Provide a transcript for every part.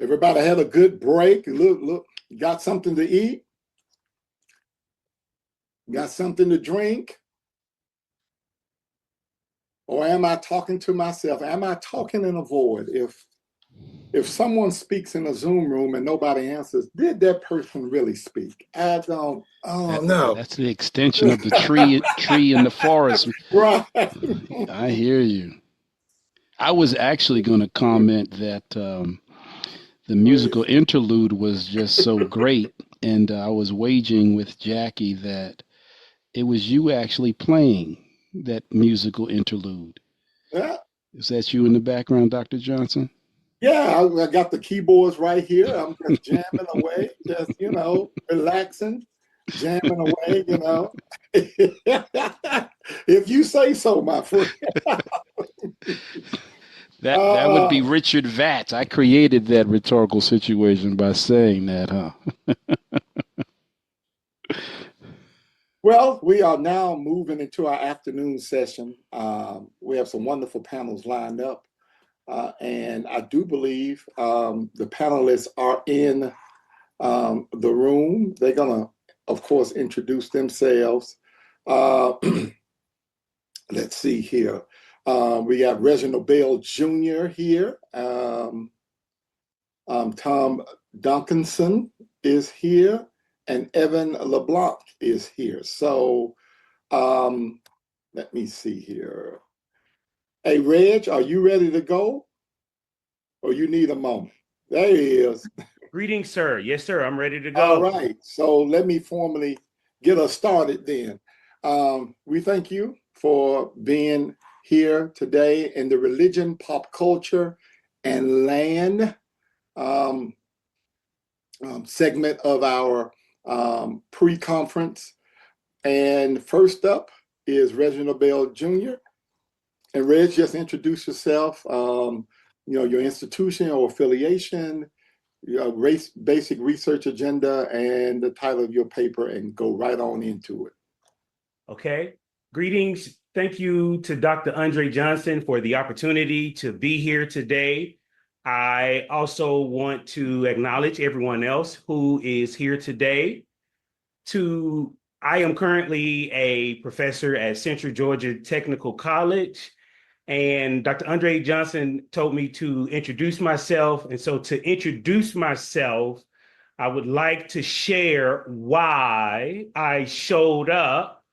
Everybody had a good break. Look, got something to eat? Got something to drink? Or am I talking to myself? Am I talking in a void? If someone speaks in a Zoom room and nobody answers, did that person really speak? I don't. Oh no. That's the extension of the tree in the forest. Right. I hear you. I was actually going to comment that the musical interlude was just so great, and I was waging with Jackie that it was you actually playing that musical interlude. Yeah. Is that you in the background, Dr. Johnson? Yeah, I got the keyboards right here. I'm just jamming away, just, relaxing, jamming away, If you say so, my friend. That would be Richard Vatz. I created that rhetorical situation by saying that, huh? Well, we are now moving into our afternoon session. We have some wonderful panels lined up. And I do believe the panelists are in the room. They're going to, of course, introduce themselves. Let's see here. We got Reginald Bell Jr. here. Tom Duncanson is here. And Evan LeBlanc is here. So let me see here. Hey, Reg, are you ready to go? Or you need a moment? There he is. Greetings, sir. Yes, sir. I'm ready to go. All right. So let me formally get us started then. We thank you for being here today in the Religion, Pop Culture, and Land segment of our pre-conference. And first up is Reginald Bell Jr. And Reg, just introduce yourself, your institution or affiliation, your basic research agenda, and the title of your paper, and go right on into it. Okay. Greetings. Thank you to Dr. Andre Johnson for the opportunity to be here today. I also want to acknowledge everyone else who is here today. I am currently a professor at Central Georgia Technical College, and Dr. Andre Johnson told me to introduce myself. And so to introduce myself, I would like to share why I showed up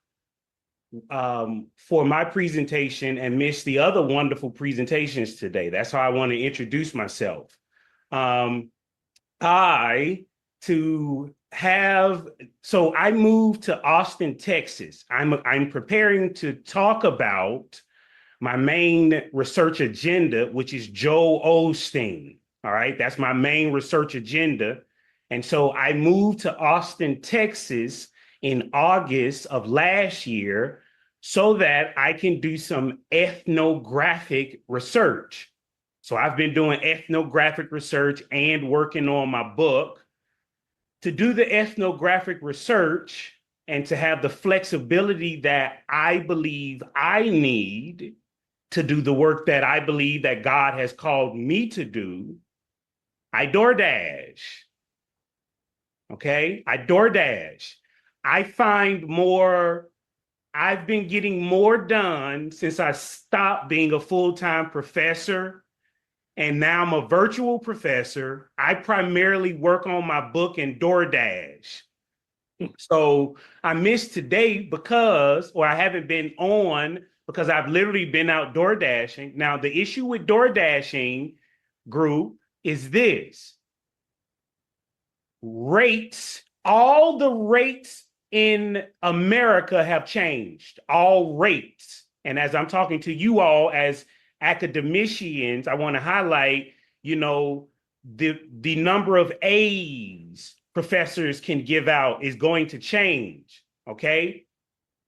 for my presentation and missed the other wonderful presentations today. That's how I want to introduce myself. So I moved to Austin, Texas. I'm preparing to talk about my main research agenda, which is Joel Osteen. All right, that's my main research agenda. And so I moved to Austin, Texas in August of last year so that I can do some ethnographic research. So I've been doing ethnographic research and working on my book. To do the ethnographic research and to have the flexibility that I believe I need to do the work that I believe that God has called me to do, I DoorDash. Okay, I DoorDash. I've been getting more done since I stopped being a full-time professor, and now I'm a virtual professor. I primarily work on my book and DoorDash. So I missed today I haven't been on because I've literally been out door dashing. Now, the issue with door dashing group is this. All the rates in America have changed, all rates. And as I'm talking to you all as academicians, I want to highlight, the number of A's professors can give out is going to change. Okay.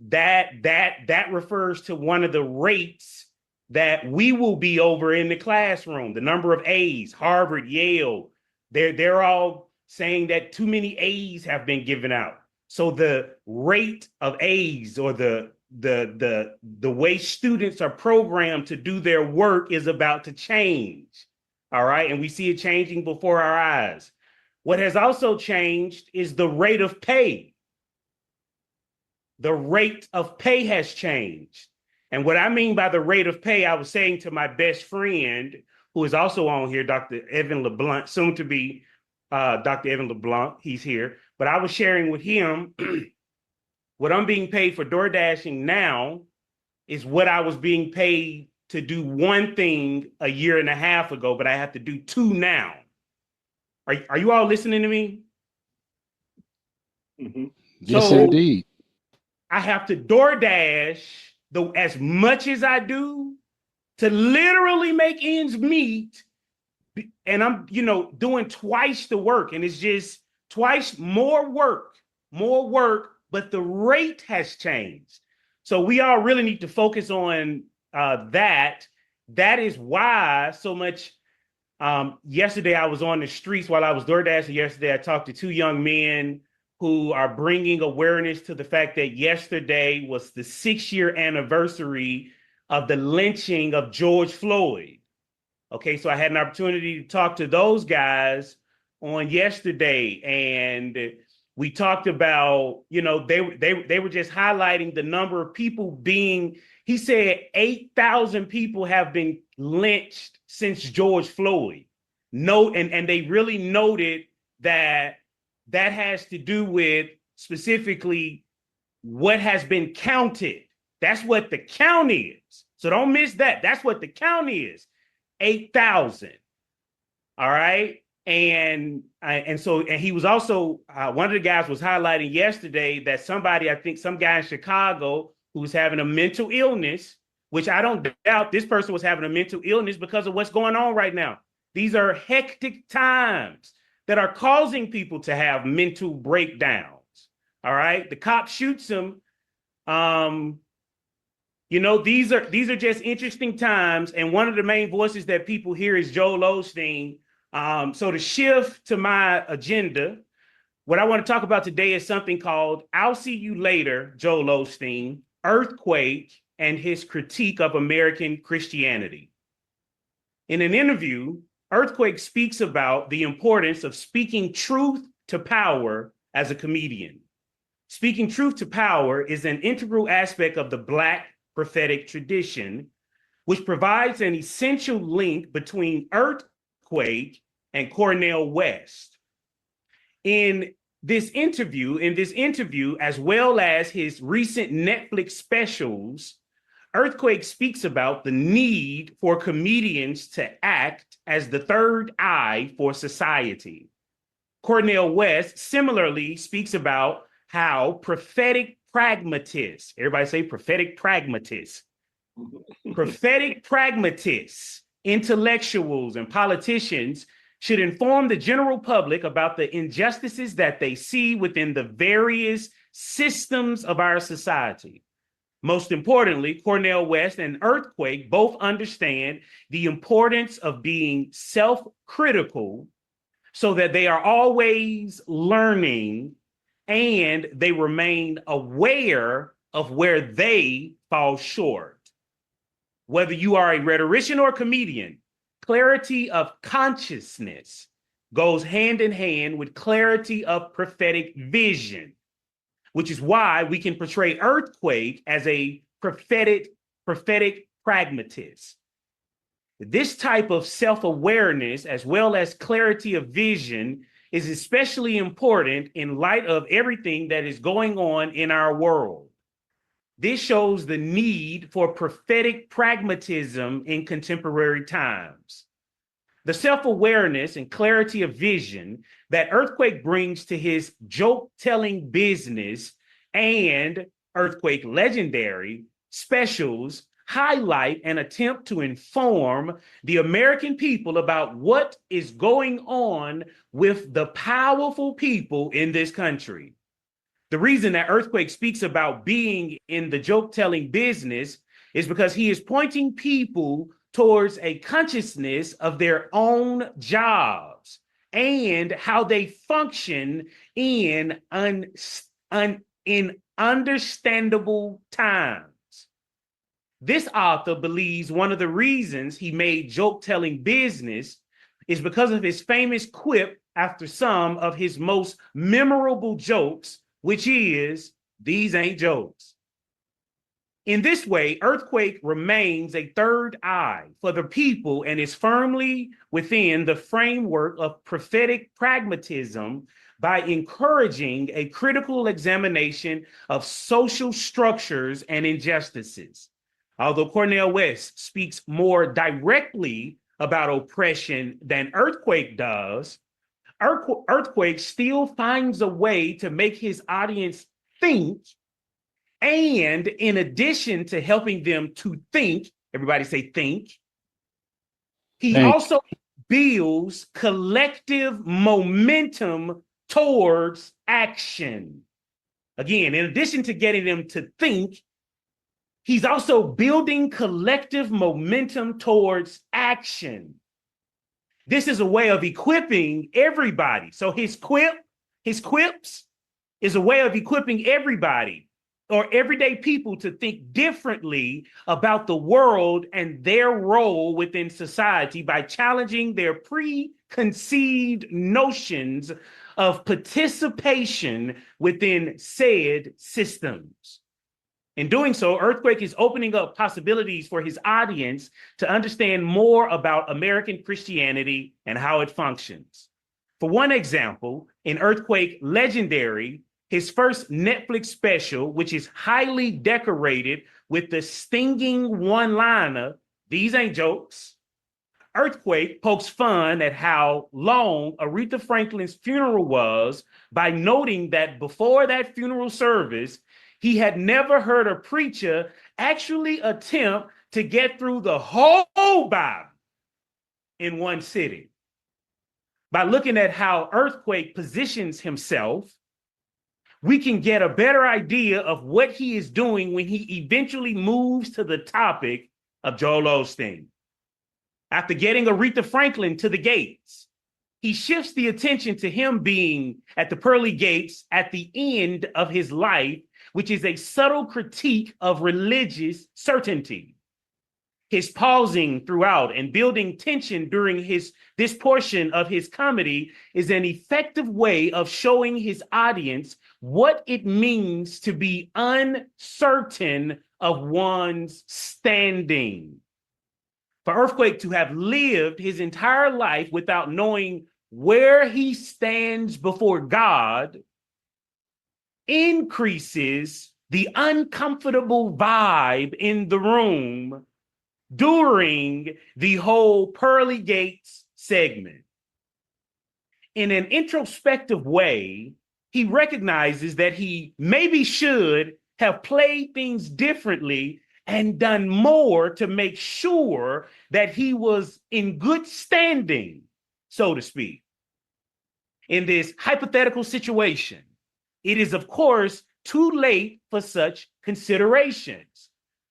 That refers to one of the rates that we will be over in the classroom. The number of A's, Harvard, Yale, they're all saying that too many A's have been given out. So the rate of A's, or the way students are programmed to do their work, is about to change. All right. And we see it changing before our eyes. What has also changed is the rate of pay. The rate of pay has changed. And what I mean by the rate of pay, I was saying to my best friend, who is also on here, Dr. Evan LeBlanc, soon to be Dr. Evan LeBlanc, he's here. But I was sharing with him what I'm being paid for door dashing now is what I was being paid to do one thing a year and a half ago, but I have to do two now. Are you all listening to me? Mm-hmm. Yes, So indeed. I have to DoorDash as much as I do to literally make ends meet. And I'm, doing twice the work. And it's just twice more work, but the rate has changed. So we all really need to focus on that. That is why so much. Yesterday, I was on the streets while I was DoorDashing. Yesterday, I talked to two young men who are bringing awareness to the fact that yesterday was the 6-year anniversary of the lynching of George Floyd. Okay, so I had an opportunity to talk to those guys on yesterday, and we talked about, they were just highlighting the number of people being. He said 8,000 people have been lynched since George Floyd. And they really noted that has to do with specifically what has been counted. That's what the count is. So don't miss that. That's what the count is. 8,000. All right. And he was also, one of the guys was highlighting yesterday that somebody, I think some guy in Chicago who was having a mental illness, which I don't doubt this person was having a mental illness because of what's going on right now. These are hectic times that are causing people to have mental breakdowns. All right. The cop shoots him. These are just interesting times. And one of the main voices that people hear is Joel Osteen. So to shift to my agenda, what I want to talk about today is something called I'll See You Later, Joel Osteen, Earthquake, and his critique of American Christianity. In an interview, Earthquake speaks about the importance of speaking truth to power as a comedian. Speaking truth to power is an integral aspect of the Black prophetic tradition, which provides an essential link between Earthquake and Cornel West. In this interview, as well as his recent Netflix specials, Earthquake speaks about the need for comedians to act as the third eye for society. Cornel West similarly speaks about how prophetic pragmatists, everybody say prophetic pragmatists, prophetic pragmatists, intellectuals, and politicians should inform the general public about the injustices that they see within the various systems of our society. Most importantly, Cornel West and Earthquake both understand the importance of being self-critical so that they are always learning and they remain aware of where they fall short. Whether you are a rhetorician or comedian, clarity of consciousness goes hand in hand with clarity of prophetic vision, which is why we can portray Earthquake as a prophetic pragmatist. This type of self-awareness, as well as clarity of vision, is especially important in light of everything that is going on in our world. This shows the need for prophetic pragmatism in contemporary times. The self-awareness and clarity of vision that Earthquake brings to his joke-telling business and Earthquake Legendary specials highlight an attempt to inform the American people about what is going on with the powerful people in this country. The reason that Earthquake speaks about being in the joke-telling business is because he is pointing people towards a consciousness of their own jobs and how they function in understandable times. This author believes one of the reasons he made joke-telling business is because of his famous quip after some of his most memorable jokes, which is, "These ain't jokes." In this way, Earthquake remains a third eye for the people and is firmly within the framework of prophetic pragmatism by encouraging a critical examination of social structures and injustices. Although Cornel West speaks more directly about oppression than Earthquake does, Earthquake still finds a way to make his audience think. And in addition to helping them to think, everybody say think, he also builds collective momentum towards action. Again, in addition to getting them to think, he's also building collective momentum towards action. This is a way of equipping everybody. So his quips is a way of equipping everybody or everyday people to think differently about the world and their role within society by challenging their preconceived notions of participation within said systems. In doing so, Earthquake is opening up possibilities for his audience to understand more about American Christianity and how it functions. For one example, in Earthquake Legendary, his first Netflix special, which is highly decorated with the stinging one-liner, "These ain't jokes," Earthquake pokes fun at how long Aretha Franklin's funeral was by noting that before that funeral service, he had never heard a preacher actually attempt to get through the whole Bible in one sitting. By looking at how Earthquake positions himself, we can get a better idea of what he is doing when he eventually moves to the topic of Joel Osteen. After getting Aretha Franklin to the gates, he shifts the attention to him being at the pearly gates at the end of his life, which is a subtle critique of religious certainty. His pausing throughout and building tension during this portion of his comedy is an effective way of showing his audience what it means to be uncertain of one's standing. For Earthquake to have lived his entire life without knowing where he stands before God increases the uncomfortable vibe in the room during the whole Pearly Gates segment. In an introspective way, he recognizes that he maybe should have played things differently and done more to make sure that he was in good standing, so to speak. In this hypothetical situation, it is, of course, too late for such considerations.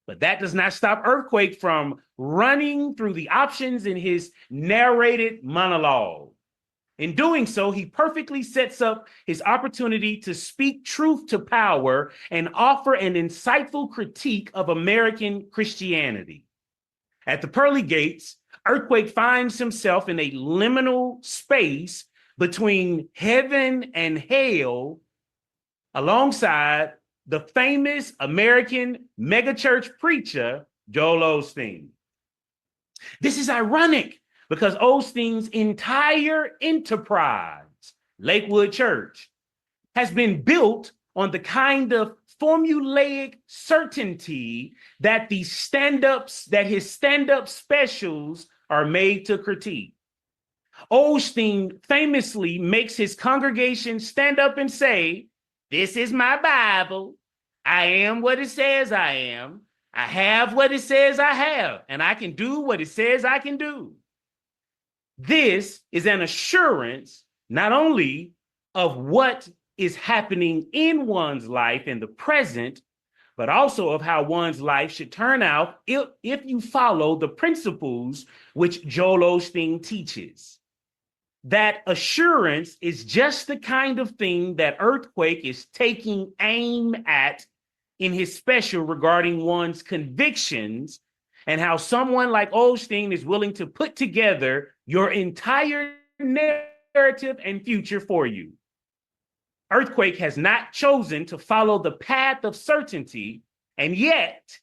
But that does not stop Earthquake from running through the options in his narrated monologue. In doing so, he perfectly sets up his opportunity to speak truth to power and offer an insightful critique of American Christianity. At the pearly gates, Earthquake finds himself in a liminal space between heaven and hell, alongside the famous American megachurch preacher, Joel Osteen. This is ironic because Osteen's entire enterprise, Lakewood Church, has been built on the kind of formulaic certainty that his stand-up specials are made to critique. Osteen famously makes his congregation stand up and say, "This is my Bible. I am what it says I am. I have what it says I have, and I can do what it says I can do." This is an assurance not only of what is happening in one's life in the present, but also of how one's life should turn out if you follow the principles which Joel Osteen teaches. That assurance is just the kind of thing that Earthquake is taking aim at in his special regarding one's convictions and how someone like Osteen is willing to put together your entire narrative and future for you. Earthquake has not chosen to follow the path of certainty, and yet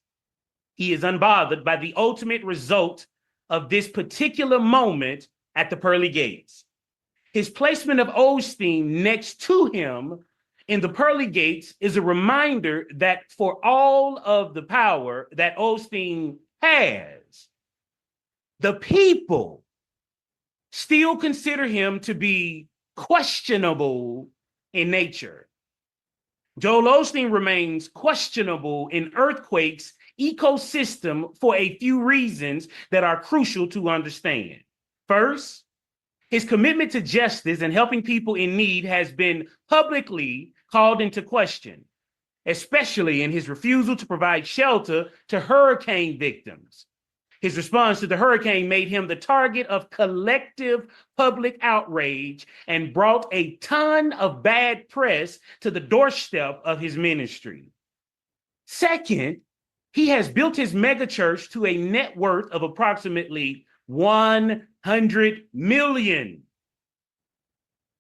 he is unbothered by the ultimate result of this particular moment at the pearly gates. His placement of Osteen next to him in the pearly gates is a reminder that for all of the power that Osteen has, the people still consider him to be questionable in nature. Joel Osteen remains questionable in Earthquake's ecosystem for a few reasons that are crucial to understand. First, his commitment to justice and helping people in need has been publicly called into question, especially in his refusal to provide shelter to hurricane victims. His response to the hurricane made him the target of collective public outrage and brought a ton of bad press to the doorstep of his ministry. Second, he has built his megachurch to a net worth of approximately 100 million,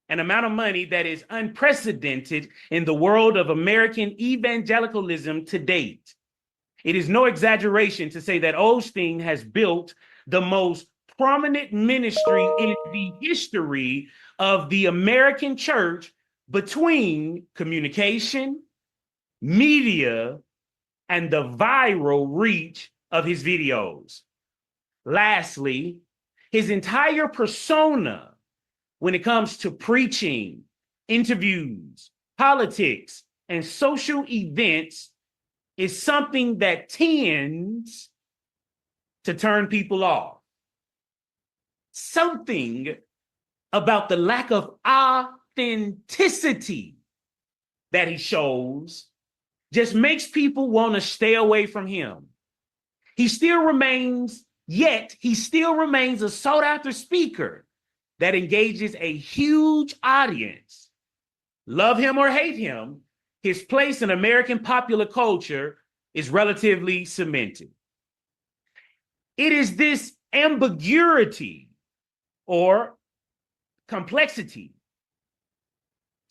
an amount of money that is unprecedented in the world of American evangelicalism to date. It is no exaggeration to say that Osteen has built the most prominent ministry in the history of the American church between communication, media, and the viral reach of his videos. Lastly, his entire persona when it comes to preaching, interviews, politics, and social events is something that tends to turn people off. Something about the lack of authenticity that he shows just makes people want to stay away from him. He still remains a sought after speaker that engages a huge audience. Love him or hate him, his place in American popular culture is relatively cemented. It is this ambiguity or complexity,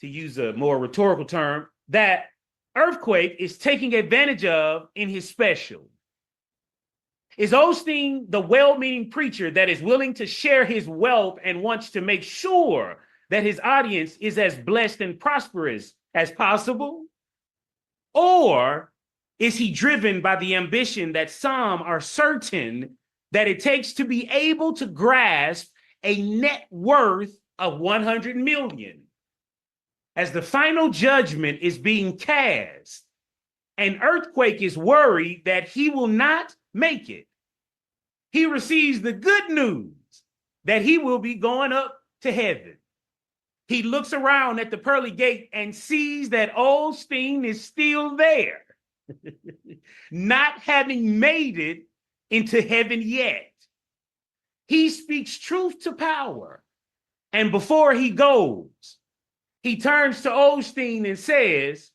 to use a more rhetorical term, that Earthquake is taking advantage of in his special. Is Osteen the well-meaning preacher that is willing to share his wealth and wants to make sure that his audience is as blessed and prosperous as possible? Or is he driven by the ambition that some are certain that it takes to be able to grasp a net worth of 100 million? As the final judgment is being cast, and Earthquake is worried that he will not make it, he receives the good news that he will be going up to heaven. He looks around at the pearly gate and sees that Osteen is still there, not having made it into heaven yet. He speaks truth to power, and before he goes, he turns to Osteen and says,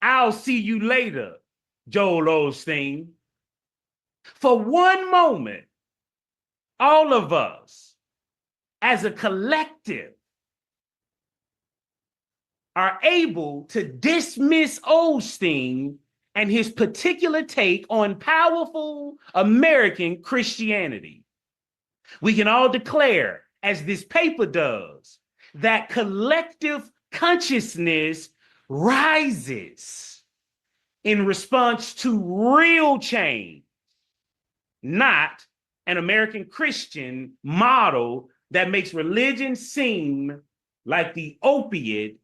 "I'll see you later, Joel Osteen." For one moment, all of us as a collective are able to dismiss Osteen and his particular take on powerful American Christianity. We can all declare, as this paper does, that collective consciousness rises in response to real change, not an American Christian model that makes religion seem like the opiate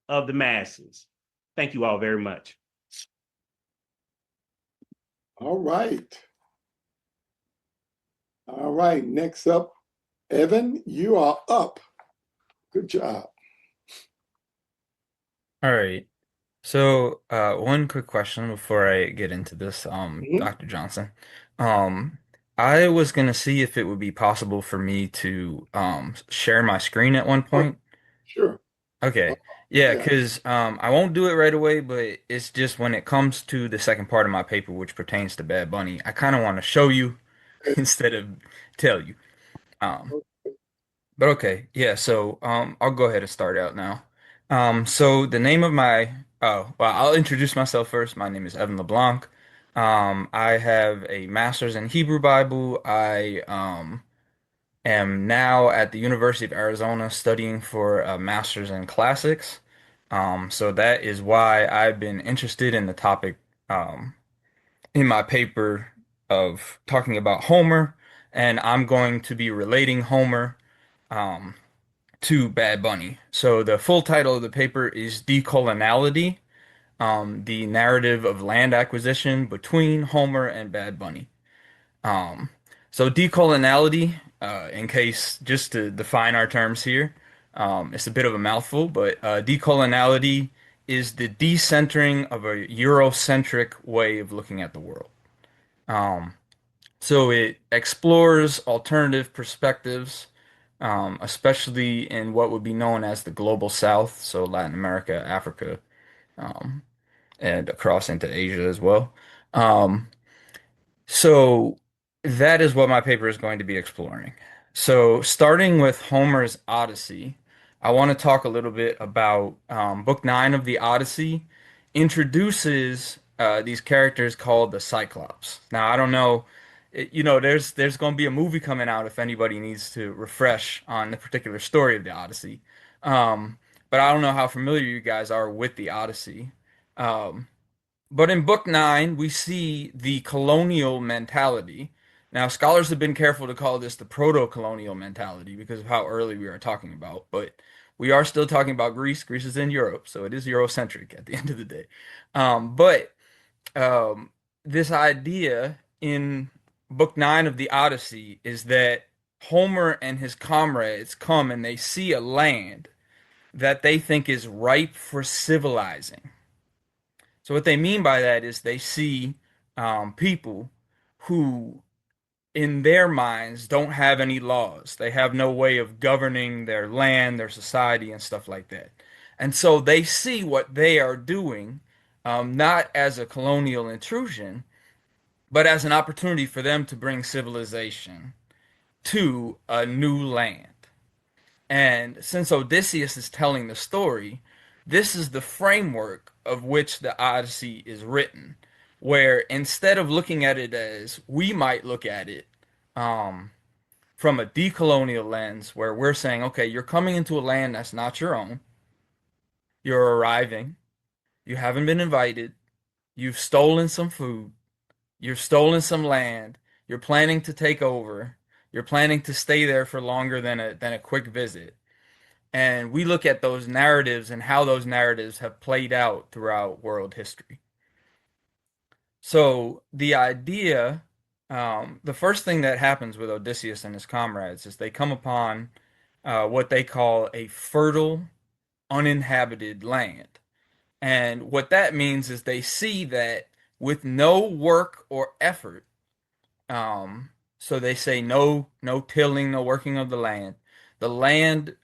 of the masses. Thank you all very much. All right. All right. Next up, Evan, you are up. Good job. All right. So, one quick question before I get into this, Mhm. Dr. Johnson. Um, I was gonna see if it would be possible for me to share my screen at one Sure. point. Sure. Okay. Yeah, Yeah. because I won't do it right away, but it's just when it comes to the second part of my paper, which pertains to Bad Bunny, I kind of want to show you instead of tell you. Um, but okay, yeah. So I'll go ahead and start out now. So the name of my well, I'll introduce myself first. My name is Evan LeBlanc. I have a master's in Hebrew Bible. I am now at the University of Arizona studying for a master's in classics. So that is why I've been interested in the topic um, in my paper of talking about Homer, and I'm going to be relating Homer um, to Bad Bunny. So the full title of the paper is Decoloniality, the narrative of land acquisition between Homer and Bad Bunny. Um, so decoloniality, in case just to define our terms here, it's a bit of a mouthful, but decoloniality is the decentering of a Eurocentric way of looking at the world. Um, so it explores alternative perspectives, especially in what would be known as the global South, so Latin America, Africa, um, and across into Asia as well. Um, so that is what my paper is going to be exploring. So starting with Homer's Odyssey, I want to talk a little bit about Book 9 of the Odyssey introduces these characters called the Cyclops. Now, I don't know, there's going to be a movie coming out if anybody needs to refresh on the particular story of the Odyssey. But I don't know how familiar you guys are with the Odyssey. Um, but in book nine, we see the colonial mentality. Now, scholars have been careful to call this the proto-colonial mentality because of how early we are talking about, but we are still talking about Greece. Greece is in Europe, so it is Eurocentric at the end of the day. But this idea in book nine of the Odyssey is that Homer and his comrades come and they see a land that they think is ripe for civilizing. So what they mean by that is they see people who, in their minds, don't have any laws. They have no way of governing their land, their society, and stuff like that. And so they see what they are doing, not as a colonial intrusion, but as an opportunity for them to bring civilization to a new land. And since Odysseus is telling the story, this is the framework of which the Odyssey is written, where instead of looking at it as we might look at it, um, from a decolonial lens, where we're saying, okay, you're coming into a land that's not your own, you're arriving, you haven't been invited, you've stolen some food, you've stolen some land, you're planning to take over, you're planning to stay there for longer than a quick visit. And we look at those narratives and how those narratives have played out throughout world history. So the idea, the first thing that happens with Odysseus and his comrades is they come upon what they call a fertile, uninhabited land. And what that means is they see that with no work or effort, so they say no tilling, no working of the land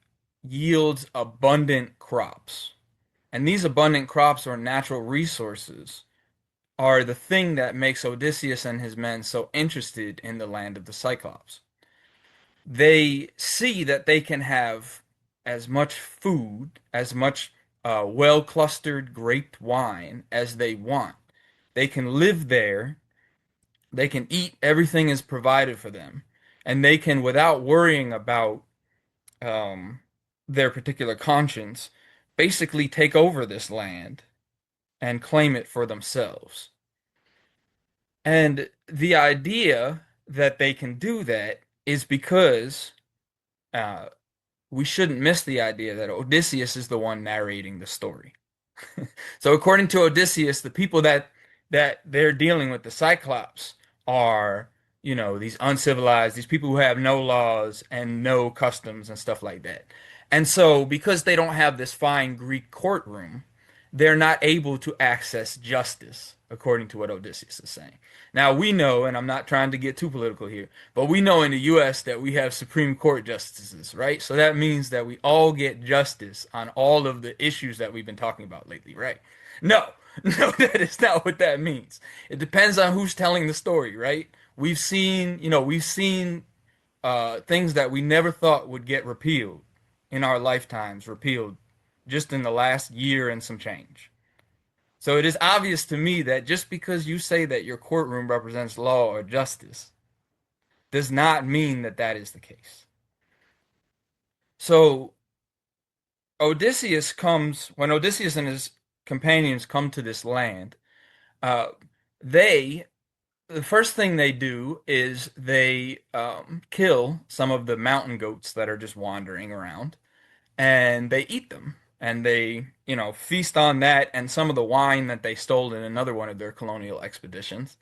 yields abundant crops. And these abundant crops or natural resources are the thing that makes Odysseus and his men so interested in the land of the Cyclops. They see that they can have as much food, as much well clustered graped wine as they want. They can live there, they can eat, everything is provided for them, and they can, without worrying about um, their particular conscience, basically take over this land and claim it for themselves. And the idea that they can do that is because uh, we shouldn't miss the idea that Odysseus is the one narrating the story. So according to Odysseus, the people that they're dealing with, the Cyclops, are, these uncivilized, these people who have no laws and no customs and stuff like that. And so because they don't have this fine Greek courtroom, they're not able to access justice, according to what Odysseus is saying. Now, we know, and I'm not trying to get too political here, but we know in the U.S. that we have Supreme Court justices, right? So that means that we all get justice on all of the issues that we've been talking about lately, right? No, no, that is not what that means. It depends on who's telling the story, right? We've seen things that we never thought would get repealed in our lifetimes, repealed just in the last year and some change. So it is obvious to me that just because you say that your courtroom represents law or justice does not mean that that is the case. So when Odysseus and his companions come to this land, uh, they the first thing they do is they kill some of the mountain goats that are just wandering around, and they eat them. And they, feast on that and some of the wine that they stole in another one of their colonial expeditions,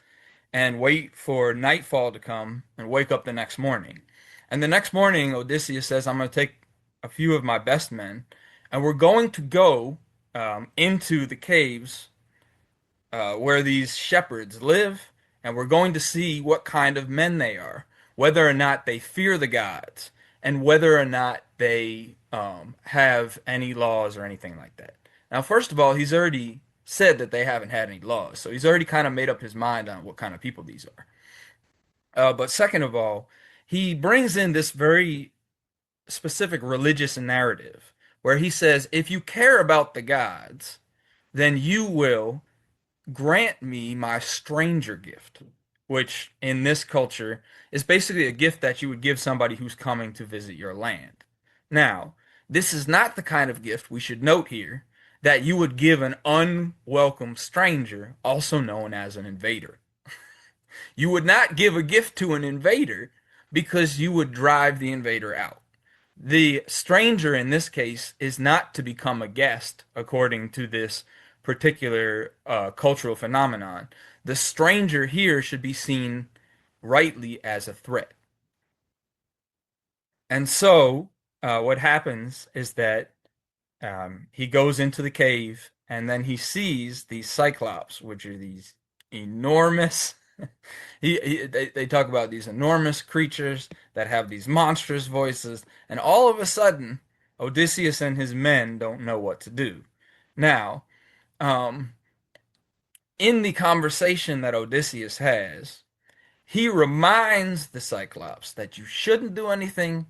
and wait for nightfall to come and wake up the next morning. And the next morning, Odysseus says, I'm going to take a few of my best men, and we're going to go into the caves where these shepherds live, and we're going to see what kind of men they are, whether or not they fear the gods, and whether or not they have any laws or anything like that. Now, first of all, he's already said that they haven't had any laws, so he's already kind of made up his mind on what kind of people these are. But second of all, he brings in this very specific religious narrative where he says, if you care about the gods, then you will grant me my stranger gift, which in this culture is basically a gift that you would give somebody who's coming to visit your land. Now, this is not the kind of gift, we should note here, that you would give an unwelcome stranger, also known as an invader. You would not give a gift to an invader because you would drive the invader out. The stranger in this case is not to become a guest, according to this particular cultural phenomenon. The stranger here should be seen rightly as a threat. And so, what happens is that he goes into the cave and then he sees these cyclops, which are these enormous. They talk about these enormous creatures that have these monstrous voices, and all of a sudden, Odysseus and his men don't know what to do. Now, in the conversation that Odysseus has, he reminds the Cyclops that you shouldn't do anything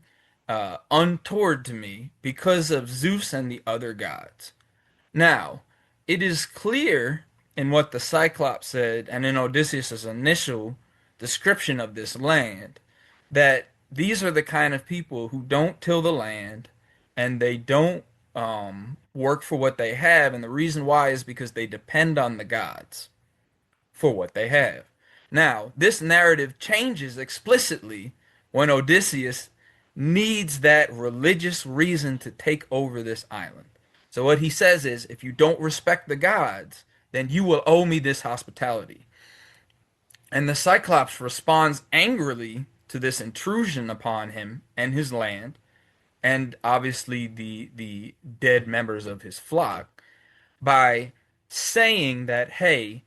untoward to me because of Zeus and the other gods. Now, it is clear in what the Cyclops said and in Odysseus' initial description of this land that these are the kind of people who don't till the land and they don't work for what they have, and the reason why is because they depend on the gods for what they have. Now, this narrative changes explicitly when Odysseus needs that religious reason to take over this island. So what he says is, if you don't respect the gods, then you will owe me this hospitality. And the Cyclops responds angrily to this intrusion upon him and his land, and obviously the dead members of his flock, by saying that, hey,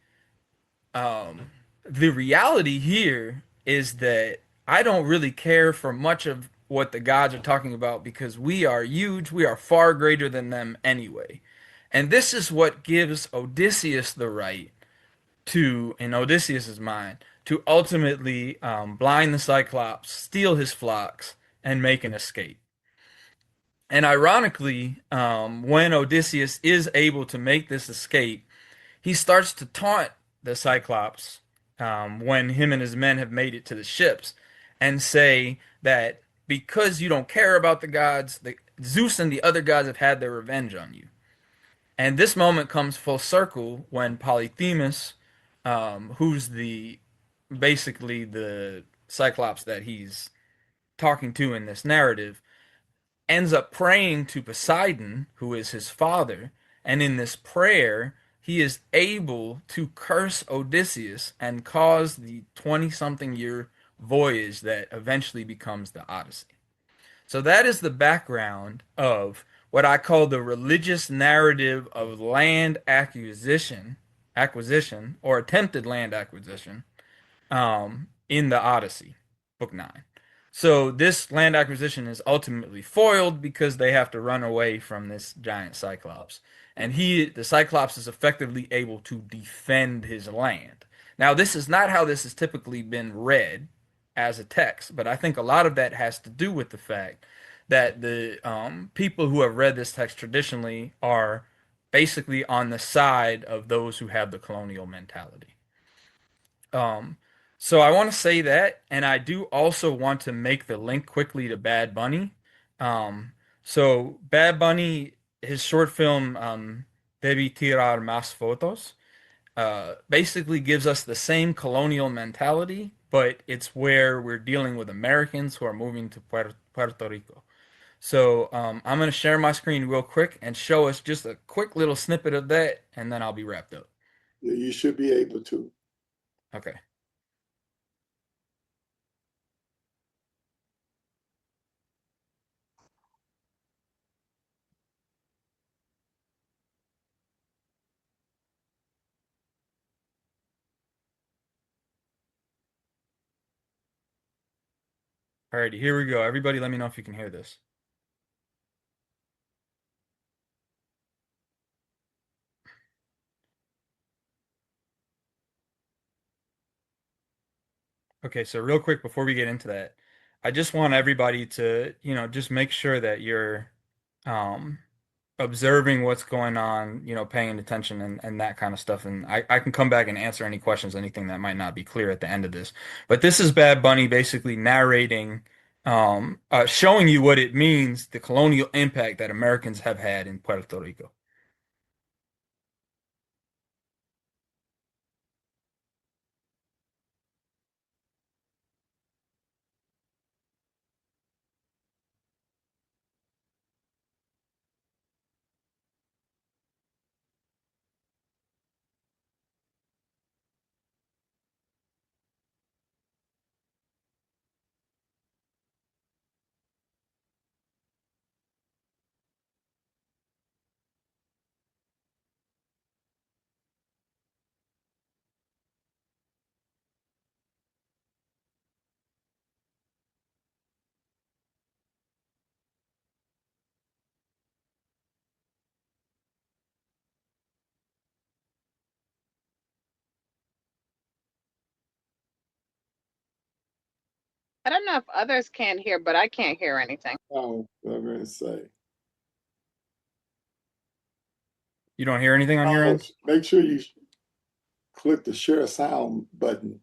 the reality here is that I don't really care for much of what the gods are talking about because we are huge, we are far greater than them anyway. And this is what gives Odysseus the right to, in Odysseus's mind, to ultimately blind the Cyclops, steal his flocks, and make an escape. And ironically, when Odysseus is able to make this escape, he starts to taunt the Cyclops when him and his men have made it to the ships and say that because you don't care about the gods, Zeus and the other gods have had their revenge on you. And this moment comes full circle when Polyphemus, who's basically the Cyclops that he's talking to in this narrative, ends up praying to Poseidon, who is his father, and in this prayer, he is able to curse Odysseus and cause the 20-something year voyage that eventually becomes the Odyssey. So that is the background of what I call the religious narrative of land acquisition or attempted land acquisition in the Odyssey, Book 9. So this land acquisition is ultimately foiled because they have to run away from this giant Cyclops. And the Cyclops is effectively able to defend his land. Now, this is not how this has typically been read as a text, but I think a lot of that has to do with the fact that the people who have read this text traditionally are basically on the side of those who have the colonial mentality. Um, so I want to say that, and I do also want to make the link quickly to Bad Bunny. Um, so Bad Bunny, his short film, Debí tirar más fotos, basically gives us the same colonial mentality, but it's where we're dealing with Americans who are moving to Puerto Rico. So I'm going to share my screen real quick and show us just a quick little snippet of that, and then I'll be wrapped up. Yeah, you should be able to. Okay. Alrighty, here we go. Everybody, let me know if you can hear this. Okay, so real quick before we get into that, I just want everybody to, just make sure that you're um observing what's going on, paying attention and that kind of stuff. And I can come back and answer any questions, anything that might not be clear at the end of this. But this is Bad Bunny basically narrating, showing you what it means, the colonial impact that Americans have had in Puerto Rico. I don't know if others can't hear, but I can't hear anything. Oh, I'm going to say. You don't hear anything on your end? Make sure you click the share sound button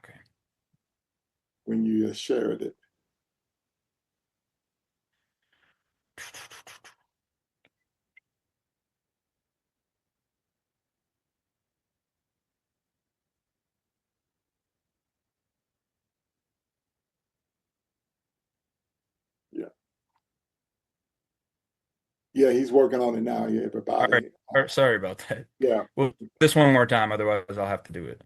Okay. when you shared it. Yeah. Yeah, he's working on it now. Yeah, All right. everybody. Sorry about that. Yeah. We'll do this one more time, otherwise I'll have to do it.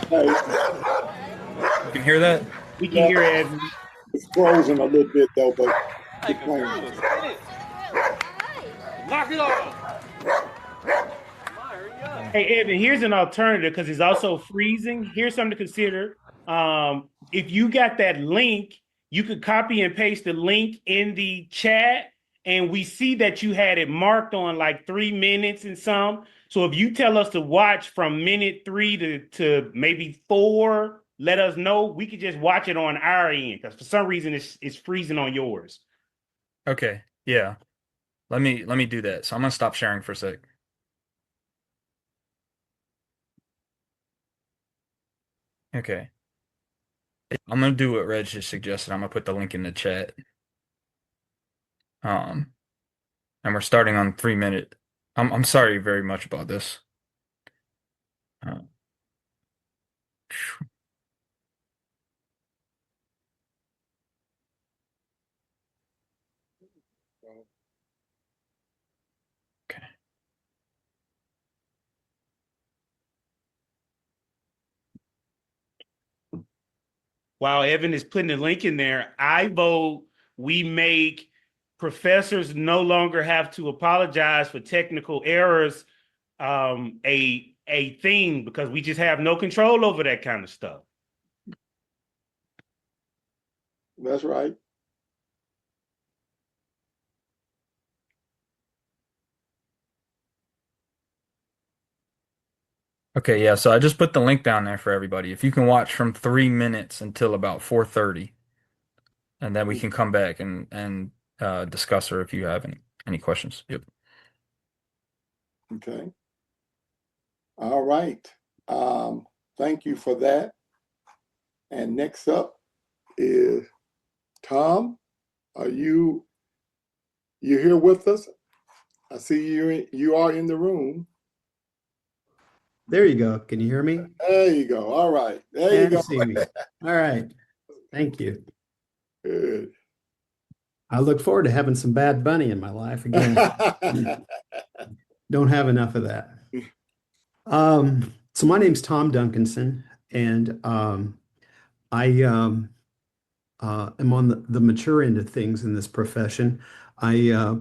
Hey, You can hear that? We can hear it. it's frozen a little bit though, but keep playing. Knock it off. Hey, Evan, here's an alternative because it's also freezing. Here's something to consider. If you got that link, you could copy and paste the link in the chat, and we see that you had it marked on like 3 minutes and some. So if you tell us to watch from minute 3 to maybe 4, let us know. We could just watch it on our end because for some reason it's freezing on yours. Okay. Yeah. Let me do that. So I'm gonna stop sharing for a sec. Okay. I'm gonna do what Reg just suggested. I'm gonna put the link in the chat. Um, and we're starting on 3 minute. I'm sorry very much about this. Uh, okay. while Evan is putting the link in there, I vote we make professors no longer have to apologize for technical errors a thing, because we just have no control over that kind of stuff. That's right. Okay, yeah, so I just put the link down there for everybody. If you can watch from 3 minutes until about 4:30, and then we can come back and discuss or if you have any questions. Yep. Okay. All right. Thank you for that. And next up is Tom. Are you here with us? I see you are in the room. There you go. Can you hear me? There you go. All right. There you go. See me. All right. Thank you. Good. I look forward to having some Bad Bunny in my life again. Don't have enough of that. So my name's Tom Duncanson, and I am on the mature end of things in this profession. I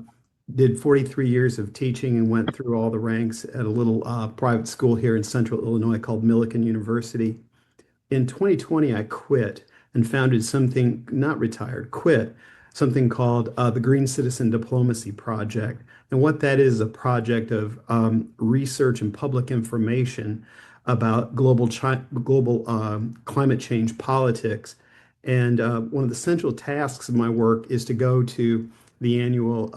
did 43 years of teaching and went through all the ranks at a little private school here in Central Illinois called Millikan University. In 2020, I quit and founded something, not retired, quit, something called the Green Citizen Diplomacy Project. And what that is a project of research and public information about global climate change politics. And one of the central tasks of my work is to go to the annual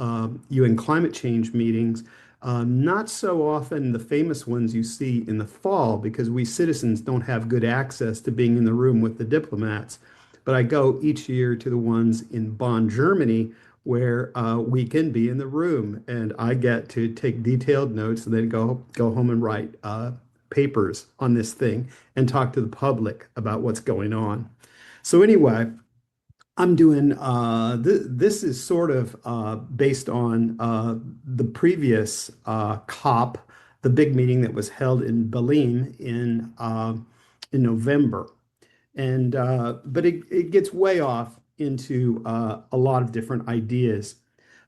UN climate change meetings. Not so often the famous ones you see in the fall, because we citizens don't have good access to being in the room with the diplomats. But I go each year to the ones in Bonn, Germany, where we can be in the room, and I get to take detailed notes and then go home and write papers on this thing and talk to the public about what's going on. So anyway, I'm doing this is sort of based on the previous COP, the big meeting that was held in Berlin in November, and but it gets way off into a lot of different ideas.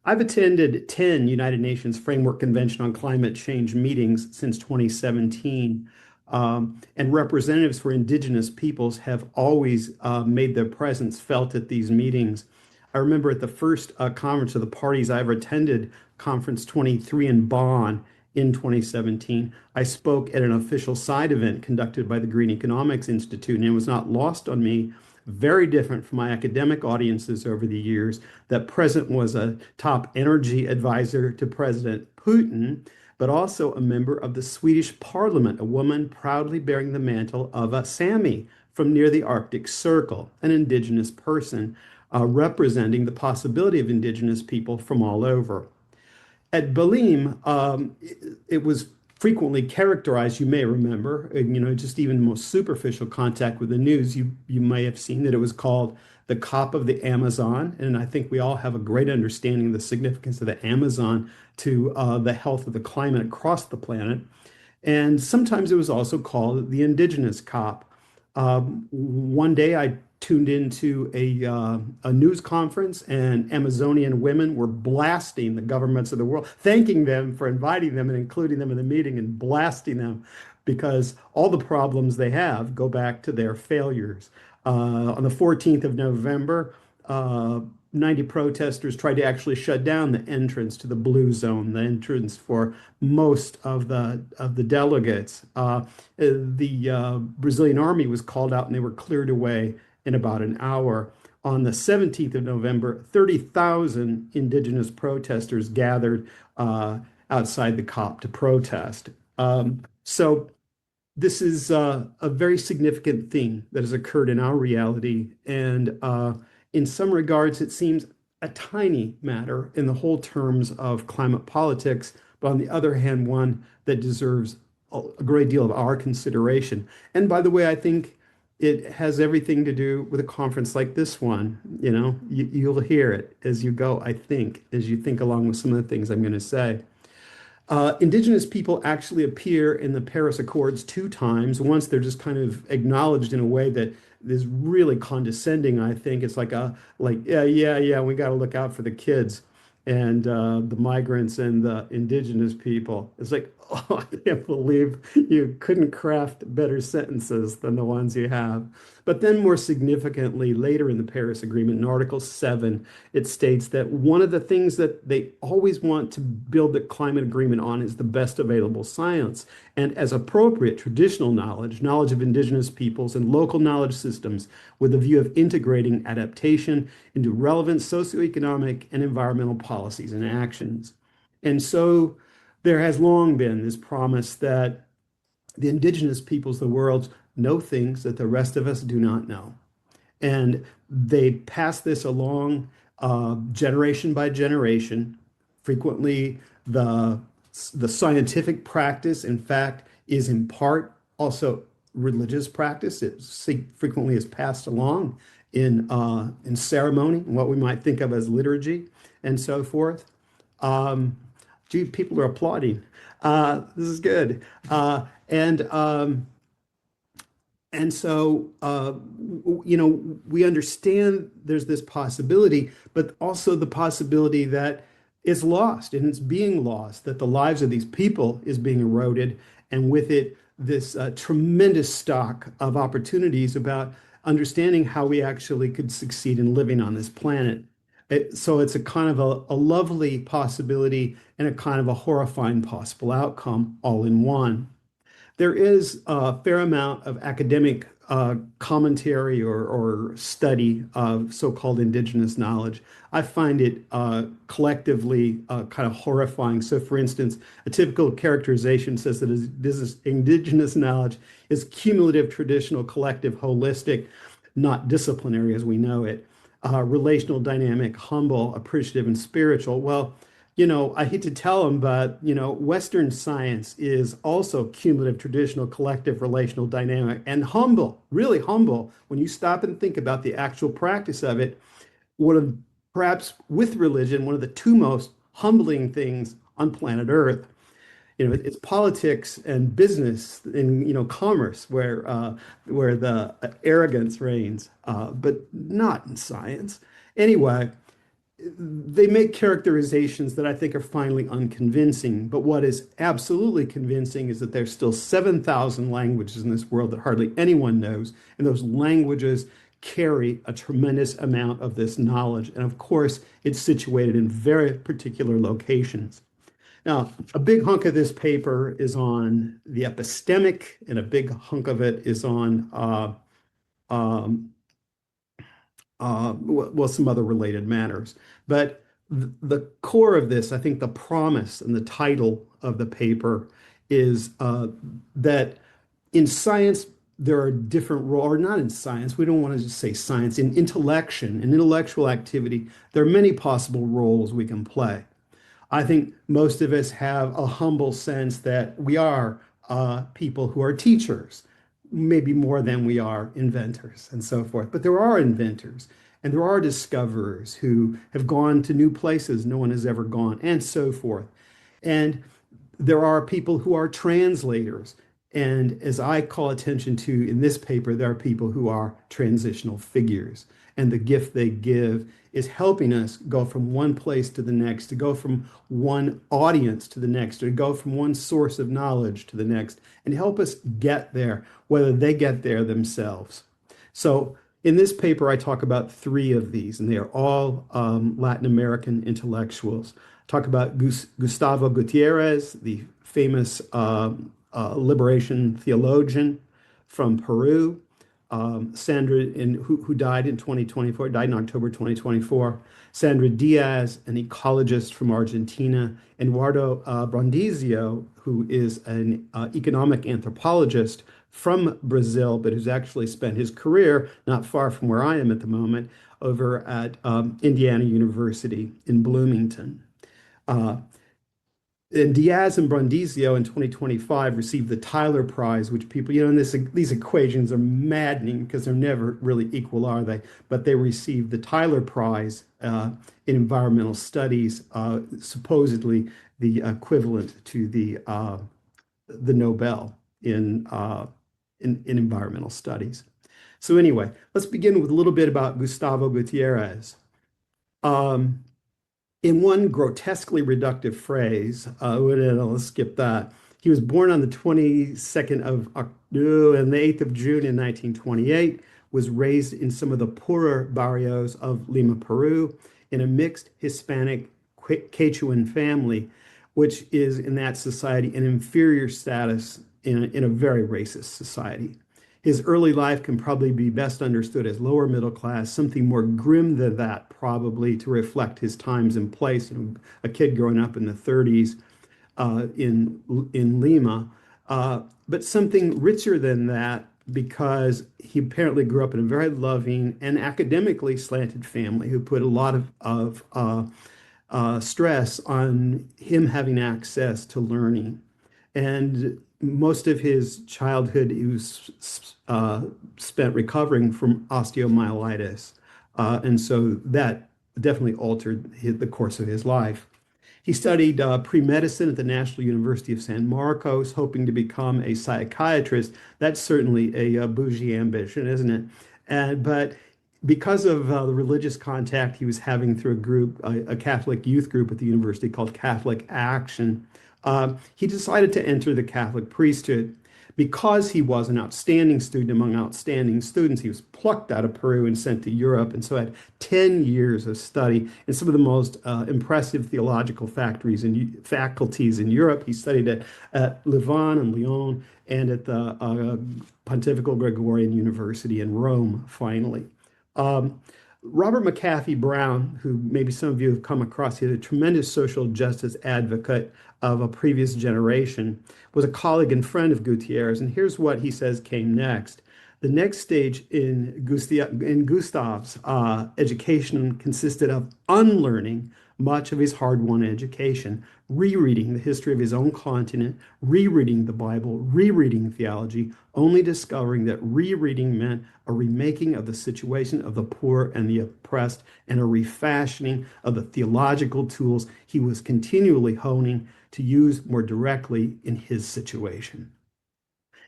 I've attended 10 United Nations Framework Convention on Climate Change meetings since 2017. And representatives for indigenous peoples have always made their presence felt at these meetings. I remember at the first conference of the parties I ever attended, Conference 23 in Bonn in 2017, I spoke at an official side event conducted by the Green Economics Institute, and it was not lost on me, very different from my academic audiences over the years, that President was a top energy advisor to President Putin, but also a member of the Swedish Parliament, a woman proudly bearing the mantle of a Sami from near the Arctic Circle, an indigenous person representing the possibility of indigenous people from all over. At Berlin, it was frequently characterized, you may remember, just even the most superficial contact with the news, you may have seen that it was called the COP of the Amazon. And I think we all have a great understanding of the significance of the Amazon to the health of the climate across the planet. And sometimes it was also called the Indigenous COP. One day I tuned into a news conference, and Amazonian women were blasting the governments of the world, thanking them for inviting them and including them in the meeting, and blasting them because all the problems they have go back to their failures. On the 14th of November, 90 protesters tried to actually shut down the entrance to the blue zone, the entrance for most of the delegates. The Brazilian army was called out and they were cleared away in about an hour. On the 17th of November, 30,000 indigenous protesters gathered outside the COP to protest. So this is a very significant thing that has occurred in our reality. And in some regards, it seems a tiny matter in the whole terms of climate politics, but on the other hand, one that deserves a great deal of our consideration. And by the way, I think it has everything to do with a conference like this one. You'll hear it as you go, I think, as you think along with some of the things I'm going to say. Indigenous people actually appear in the Paris Accords 2 times. Once they're just kind of acknowledged in a way that is really condescending, I think. It's yeah, we got to look out for the kids and the migrants and the indigenous people. It's like, oh, I can't believe you couldn't craft better sentences than the ones you have. But then more significantly, later in the Paris Agreement, in Article 7, it states that one of the things that they always want to build the climate agreement on is the best available science. And as appropriate, traditional knowledge, knowledge of indigenous peoples, and local knowledge systems with a view of integrating adaptation into relevant socioeconomic and environmental policies and actions. And so there has long been this promise that the indigenous peoples of the world know things that the rest of us do not know. And they pass this along generation by generation. Frequently, the scientific practice, in fact, is in part also religious practice. It frequently is passed along in ceremony, what we might think of as liturgy, and so forth. Gee, people are applauding. This is good. And so, we understand there's this possibility, but also the possibility that it's lost and it's being lost, that the lives of these people is being eroded, and with it, this tremendous stock of opportunities about understanding how we actually could succeed in living on this planet. So it's a kind of a lovely possibility and a kind of a horrifying possible outcome all in one. There is a fair amount of academic commentary or study of so-called indigenous knowledge. I find it collectively kind of horrifying. So, for instance, a typical characterization says that indigenous knowledge is cumulative, traditional, collective, holistic, not disciplinary as we know it, relational, dynamic, humble, appreciative, and spiritual. Well, I hate to tell them, but, Western science is also cumulative, traditional, collective, relational, dynamic, and humble, really humble. When you stop and think about the actual practice of it, perhaps with religion, one of the two most humbling things on planet Earth. It's politics and business and, commerce where the arrogance reigns, but not in science. Anyway, they make characterizations that I think are finally unconvincing. But what is absolutely convincing is that there's still 7,000 languages in this world that hardly anyone knows. And those languages carry a tremendous amount of this knowledge. And of course, it's situated in very particular locations. Now, a big hunk of this paper is on the epistemic, and a big hunk of it is on some other related matters. But the core of this, I think the promise and the title of the paper is that in science, there are different roles, or not in science, we don't want to just say science, in intellection and intellectual activity, there are many possible roles we can play. I think most of us have a humble sense that we are people who are teachers, maybe more than we are inventors and so forth. But there are inventors and there are discoverers who have gone to new places no one has ever gone and so forth. And there are people who are translators. And as I call attention to in this paper, there are people who are transitional figures. And the gift they give is helping us go from one place to the next, to go from one audience to the next, or to go from one source of knowledge to the next, and help us get there, whether they get there themselves. So in this paper, I talk about 3 of these, and they are all Latin American intellectuals. I talk about Gustavo Gutierrez, the famous liberation theologian from Peru. Sandra, who died in 2024, died in October 2024. Sandra Diaz, an ecologist from Argentina. Eduardo Brandizio, who is an economic anthropologist from Brazil, but who's actually spent his career not far from where I am at the moment, over at Indiana University in Bloomington. And Diaz and Brundizio in 2025 received the Tyler Prize, which people, and these equations are maddening because they're never really equal, are they? But they received the Tyler Prize in environmental studies, supposedly the equivalent to the Nobel in environmental studies. So anyway, let's begin with a little bit about Gustavo Gutierrez. Um, in one grotesquely reductive phrase, let's skip that. He was born on the 22nd of and the 8th of June in 1928, was raised in some of the poorer barrios of Lima, Peru, in a mixed Hispanic Quechuan family, which is in that society an inferior status in a very racist society. His early life can probably be best understood as lower middle class, something more grim than that, probably to reflect his times and place. A kid growing up in the 30s in Lima, but something richer than that because he apparently grew up in a very loving and academically slanted family who put a lot of stress on him having access to learning. And most of his childhood he was spent recovering from osteomyelitis. And so that definitely altered the course of his life. He studied pre-medicine at the National University of San Marcos, hoping to become a psychiatrist. That's certainly a bougie ambition, isn't it? But because of the religious contact he was having through a Catholic youth group at the university called Catholic Action, he decided to enter the Catholic priesthood. Because he was an outstanding student among outstanding students, he was plucked out of Peru and sent to Europe, and so had 10 years of study in some of the most impressive theological faculties in Europe. He studied at Louvain and Lyon and at the Pontifical Gregorian University in Rome, finally. Robert McAfee Brown, who maybe some of you have come across, he was a tremendous social justice advocate of a previous generation, was a colleague and friend of Gutierrez. And here's what he says came next. The next stage in Gustav's education consisted of unlearning much of his hard-won education, rereading the history of his own continent, rereading the Bible, rereading theology, only discovering that rereading meant a remaking of the situation of the poor and the oppressed and a refashioning of the theological tools he was continually honing to use more directly in his situation.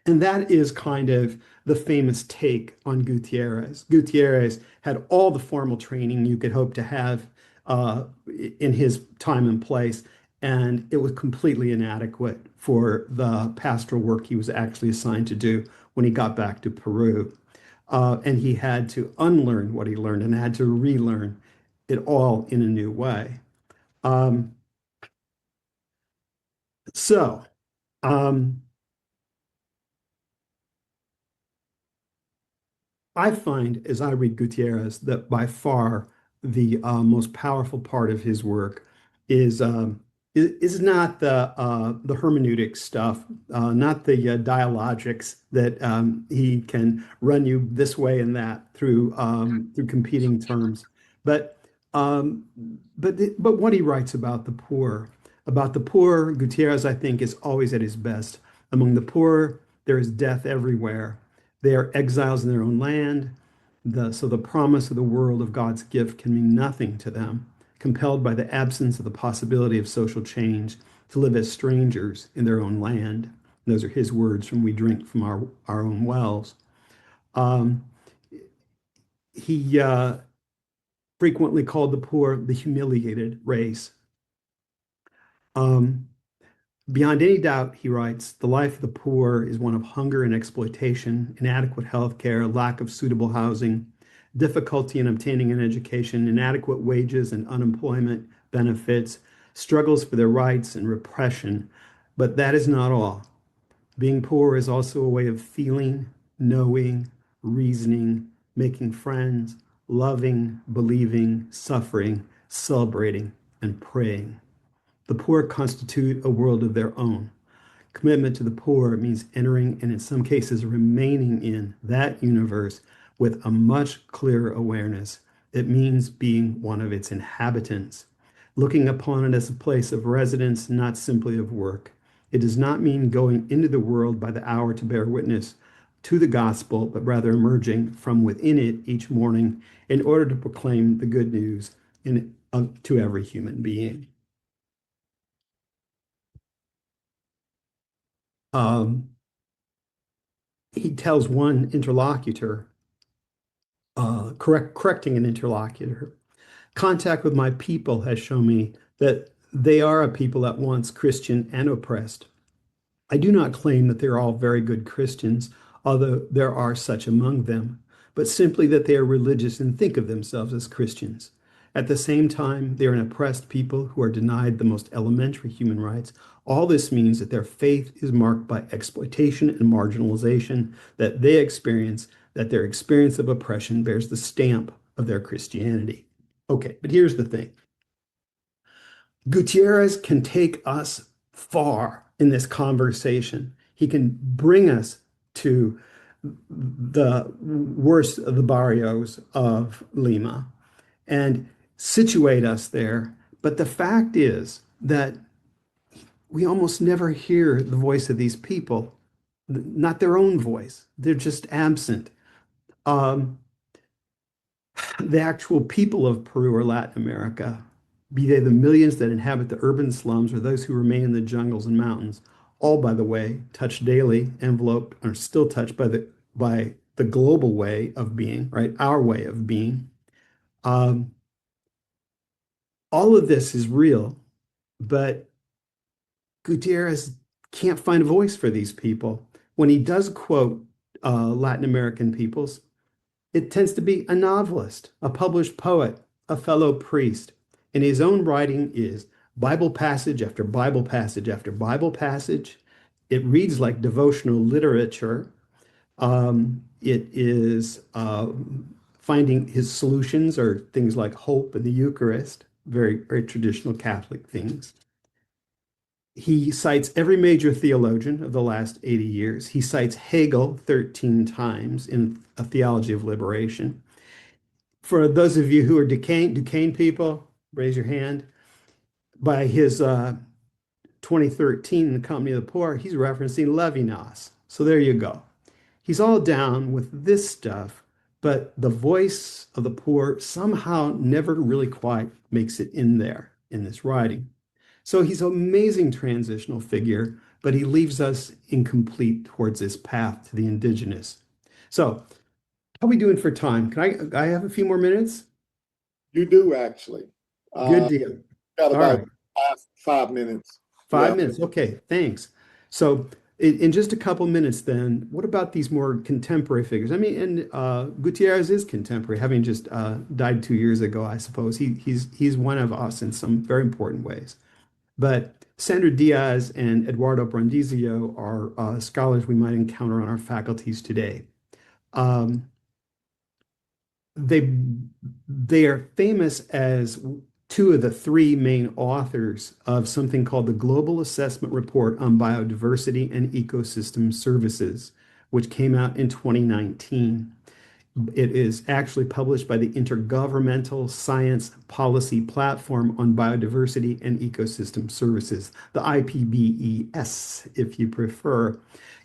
And that is kind of the famous take on Gutierrez. Gutierrez had all the formal training you could hope to have in his time and place, and it was completely inadequate for the pastoral work he was actually assigned to do when he got back to Peru. And he had to unlearn what he learned and had to relearn it all in a new way. So, I find, as I read Gutierrez, that by far the most powerful part of his work is not the hermeneutic stuff, not the dialogics that he can run you this way and that through competing terms, but um, but what he writes about the poor, Gutierrez, I think, is always at his best. Among the poor, there is death everywhere. They are exiles in their own land. So the promise of the world of God's gift can mean nothing to them, compelled by the absence of the possibility of social change to live as strangers in their own land. And those are his words from We Drink from Our Own Wells. Um, he frequently called the poor the humiliated race. Um, Beyond any doubt, he writes, the life of the poor is one of hunger and exploitation, inadequate health care, lack of suitable housing, difficulty in obtaining an education, inadequate wages and unemployment benefits, struggles for their rights, and repression. But that is not all. Being poor is also a way of feeling, knowing, reasoning, making friends, loving, believing, suffering, celebrating, and praying. The poor constitute a world of their own. Commitment to the poor means entering and in some cases remaining in that universe with a much clearer awareness. It means being one of its inhabitants. looking upon it as a place of residence, not simply of work. It does not mean going into the world by the hour to bear witness to the gospel, but rather emerging from within it each morning in order to proclaim the good news to every human being. He tells one interlocutor, correcting an interlocutor, contact with my people has shown me that they are a people at once Christian and oppressed. I do not claim that they're all very good Christians, although there are such among them, but simply that they are religious and think of themselves as Christians. At the same time, they are an oppressed people who are denied the most elementary human rights. All this means that their faith is marked by exploitation and marginalization that they experience, that their experience of oppression bears the stamp of their Christianity. Okay, but here's the thing. Gutierrez can take us far in this conversation. He can bring us to the worst of the barrios of Lima and situate us there. But the fact is that we almost never hear the voice of these people, not their own voice. They're just absent. Um, the actual people of Peru or Latin America, be they the millions that inhabit the urban slums or those who remain in the jungles and mountains, all, by the way, touched daily, enveloped, are still touched by the global way of being, right? Our way of being. Um, all of this is real, but Gutierrez can't find a voice for these people. When he does quote Latin American peoples, it tends to be a novelist, a published poet, a fellow priest. And his own writing is Bible passage after Bible passage after Bible passage. It reads like devotional literature. It is finding his solutions are things like hope and the Eucharist, very, very traditional Catholic things. He cites every major theologian of the last 80 years. He cites Hegel 13 times in A Theology of Liberation. For those of you who are Duquesne people, raise your hand. By his 2013 The Company of the Poor, he's referencing Levinas. So there you go. He's all down with this stuff, but the voice of the poor somehow never really quite makes it in there in this writing. So he's an amazing transitional figure, but he leaves us incomplete towards this path to the indigenous. So how are we doing for time? Can I have a few more minutes? You do actually. Good deal. Got All about right. 5 minutes. 5 minutes. Okay, thanks. So in just a couple minutes then, what about these more contemporary figures? I mean, and Gutierrez is contemporary, having just died 2 years ago, I suppose. He's one of us in some very important ways. But Sandra Diaz and Eduardo Brandizio are scholars we might encounter on our faculties today. Um, they they are famous as two of the three main authors of something called the Global Assessment Report on Biodiversity and Ecosystem Services, which came out in 2019. It is actually published by the Intergovernmental Science Policy Platform on Biodiversity and Ecosystem Services, the IPBES, if you prefer.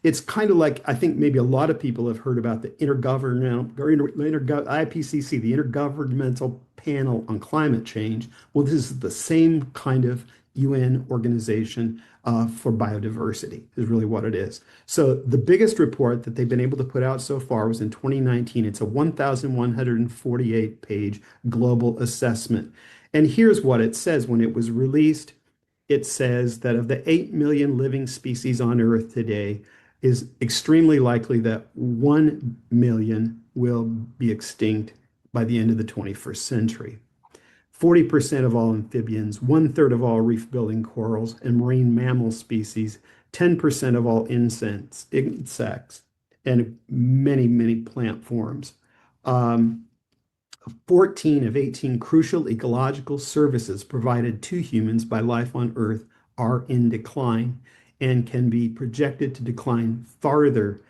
It's kind of like, I think maybe a lot of people have heard about the IPCC, the Intergovernmental Panel on Climate Change. Well, this is the same kind of UN organization for biodiversity, is really what it is. So the biggest report that they've been able to put out so far was in 2019. It's a 1,148 page global assessment. And here's what it says when it was released. It says that of the 8 million living species on Earth today, is extremely likely that 1 million will be extinct by the end of the 21st century. 40% of all amphibians, 1/3 of all reef-building corals and marine mammal species, 10% of all insects, and many, many plant forms. 14 of 18 crucial ecological services provided to humans by life on Earth are in decline and can be projected to decline farther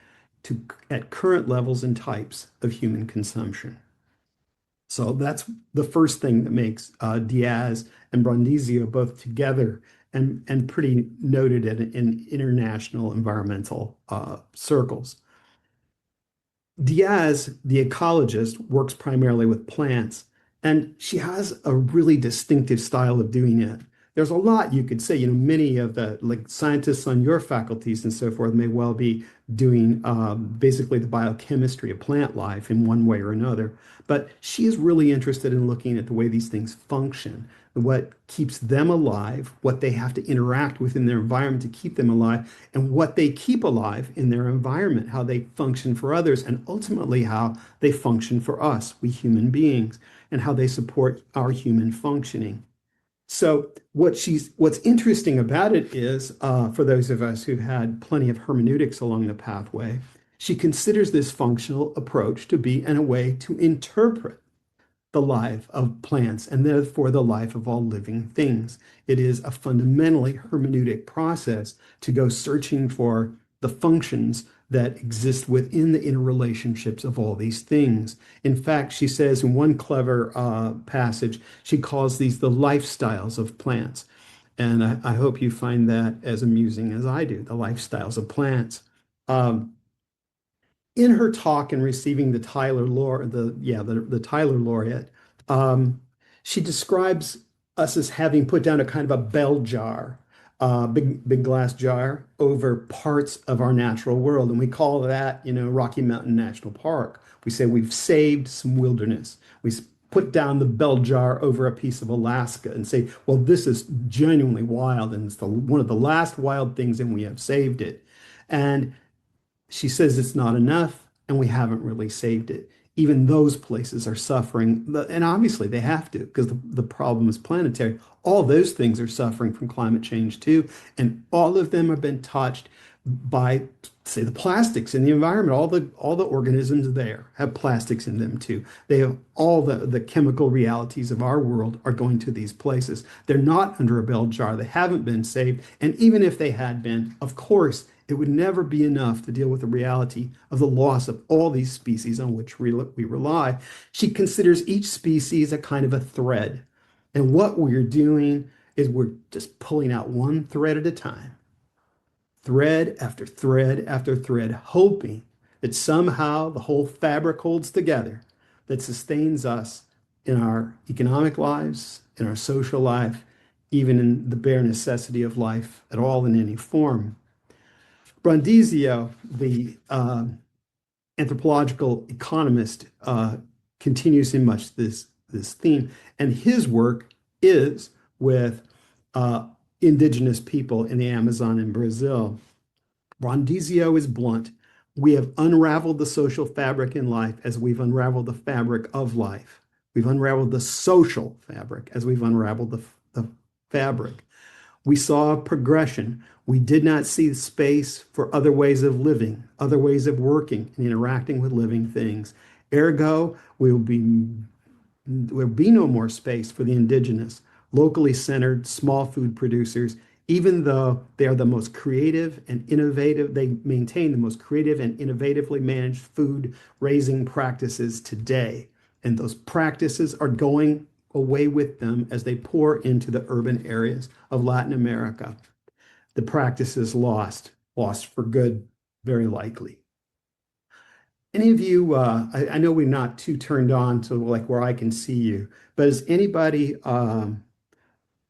at current levels and types of human consumption. So that's the first thing that makes Diaz and Brandizio both together and pretty noted in international environmental circles. Diaz, the ecologist, works primarily with plants, and she has a really distinctive style of doing it. There's a lot you could say. Many of the like scientists on your faculties and so forth may well be doing basically the biochemistry of plant life in one way or another. But she is really interested in looking at the way these things function, what keeps them alive, what they have to interact with in their environment to keep them alive, and what they keep alive in their environment, how they function for others, and ultimately how they function for us, we human beings, and how they support our human functioning. So what's interesting about it is, for those of us who've had plenty of hermeneutics along the pathway, she considers this functional approach to be in a way to interpret the life of plants and therefore the life of all living things. It is a fundamentally hermeneutic process to go searching for the functions that exist within the interrelationships of all these things. In fact, she says in one clever passage, she calls these the lifestyles of plants. And I hope you find that as amusing as I do, the lifestyles of plants. Um, in her talk and receiving the the Tyler laureate, um, she describes us as having put down a kind of a bell jar, big glass jar over parts of our natural world, and we call that, Rocky Mountain National Park. We say we've saved some wilderness. We put down the bell jar over a piece of Alaska and say, well, this is genuinely wild, and it's one of the last wild things, and we have saved it. And she says it's not enough, and we haven't really saved it. Even those places are suffering, and obviously they have to because the problem is planetary. All those things are suffering from climate change too, and all of them have been touched by, say, the plastics in the environment. All the organisms there have plastics in them too. They have all the chemical realities of our world are going to these places. They're not under a bell jar. They haven't been saved, and even if they had been, of course, it would never be enough to deal with the reality of the loss of all these species on which we rely. She considers each species a kind of a thread. And what we're doing is we're just pulling out one thread at a time, thread after thread after thread, hoping that somehow the whole fabric holds together, that sustains us in our economic lives, in our social life, even in the bare necessity of life at all in any form. Brandizio, the anthropological economist, continues in much this theme, and his work is with indigenous people in the Amazon in Brazil. Brandizio is blunt. We have unraveled the social fabric in life as we've unraveled the fabric of life. We've unraveled the social fabric as we've unraveled the fabric. We saw a progression. We did not see space for other ways of living, other ways of working and interacting with living things. Ergo, there'll be no more space for the indigenous, locally centered small food producers, even though they are the most creative and innovative. They maintain the most creative and innovatively managed food raising practices today. And those practices are going away with them as they pour into the urban areas of Latin America. The practice is lost for good, very likely. Any of you, I know we're not too turned on to like where I can see you, but does anybody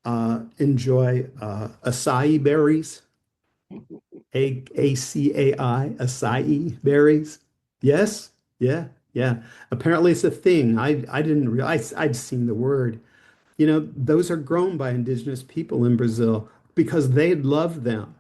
enjoy acai berries? ACAI, acai berries? Yes? Yeah, yeah. Apparently it's a thing. I didn't realize, I'd seen the word. Those are grown by indigenous people in Brazil because they love them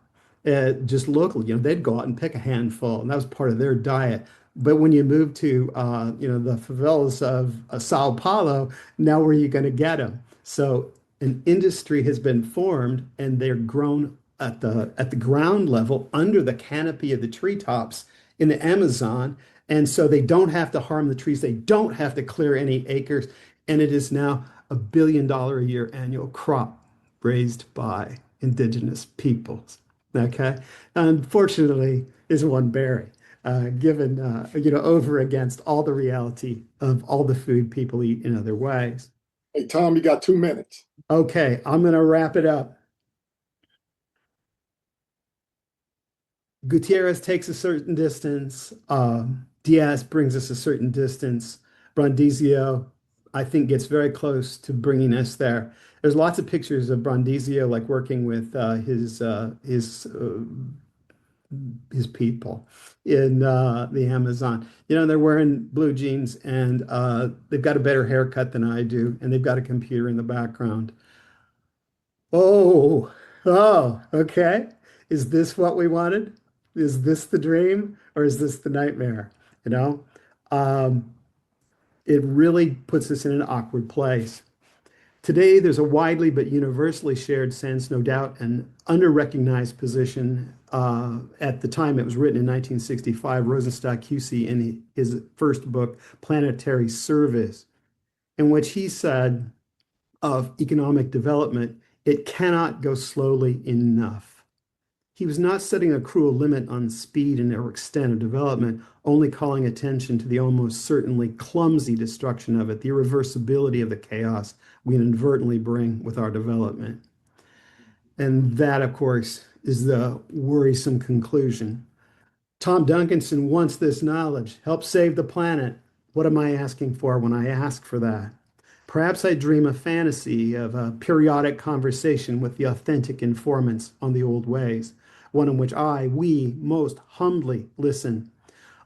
just locally. They'd go out and pick a handful, and that was part of their diet. But when you move to, the favelas of Sao Paulo, now where are you going to get them? So an industry has been formed, and they're grown at the ground level under the canopy of the treetops in the Amazon. And so they don't have to harm the trees. They don't have to clear any acres. And it is now $1 billion a year annual crop raised by indigenous peoples. Okay. Unfortunately, is one berry. given, over against all the reality of all the food people eat in other ways. Hey, Tom, you got 2 minutes. Okay, I'm going to wrap it up. Gutierrez takes a certain distance. Diaz brings us a certain distance. Brandizio, I think, gets very close to bringing us there. There's lots of pictures of Brandizio, like working with his people in the Amazon. They're wearing blue jeans and they've got a better haircut than I do, and they've got a computer in the background. Oh, okay. Is this what we wanted? Is this the dream or is this the nightmare? You know, um, it really puts us in an awkward place. Today, there's a widely but universally shared sense, no doubt, an under-recognized position. At the time it was written in 1965, Rosenstock QC in his first book, Planetary Service, in which he said of economic development, it cannot go slowly enough. He was not setting a cruel limit on speed and or extent of development, only calling attention to the almost certainly clumsy destruction of it, the irreversibility of the chaos we inadvertently bring with our development. And that, of course, is the worrisome conclusion. Tom Duncanson wants this knowledge. Help save the planet. What am I asking for when I ask for that? Perhaps I dream a fantasy of a periodic conversation with the authentic informants on the old ways, one in which we most humbly listen.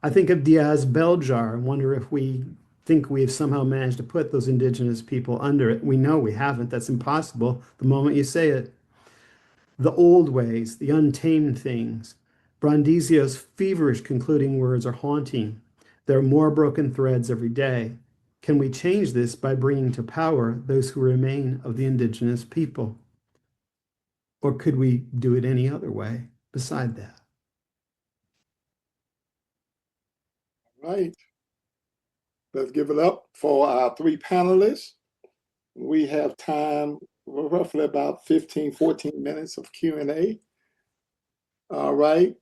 I think of Diaz Beljar and wonder if we think we have somehow managed to put those indigenous people under it. We know we haven't. That's impossible the moment you say it. The old ways, the untamed things. Brandizio's feverish concluding words are haunting. There are more broken threads every day. Can we change this by bringing to power those who remain of the indigenous people? Or could we do it any other way beside that? Right. Let's give it up for our 3 panelists. We have time, roughly about 15, 14 minutes of Q&A. All right.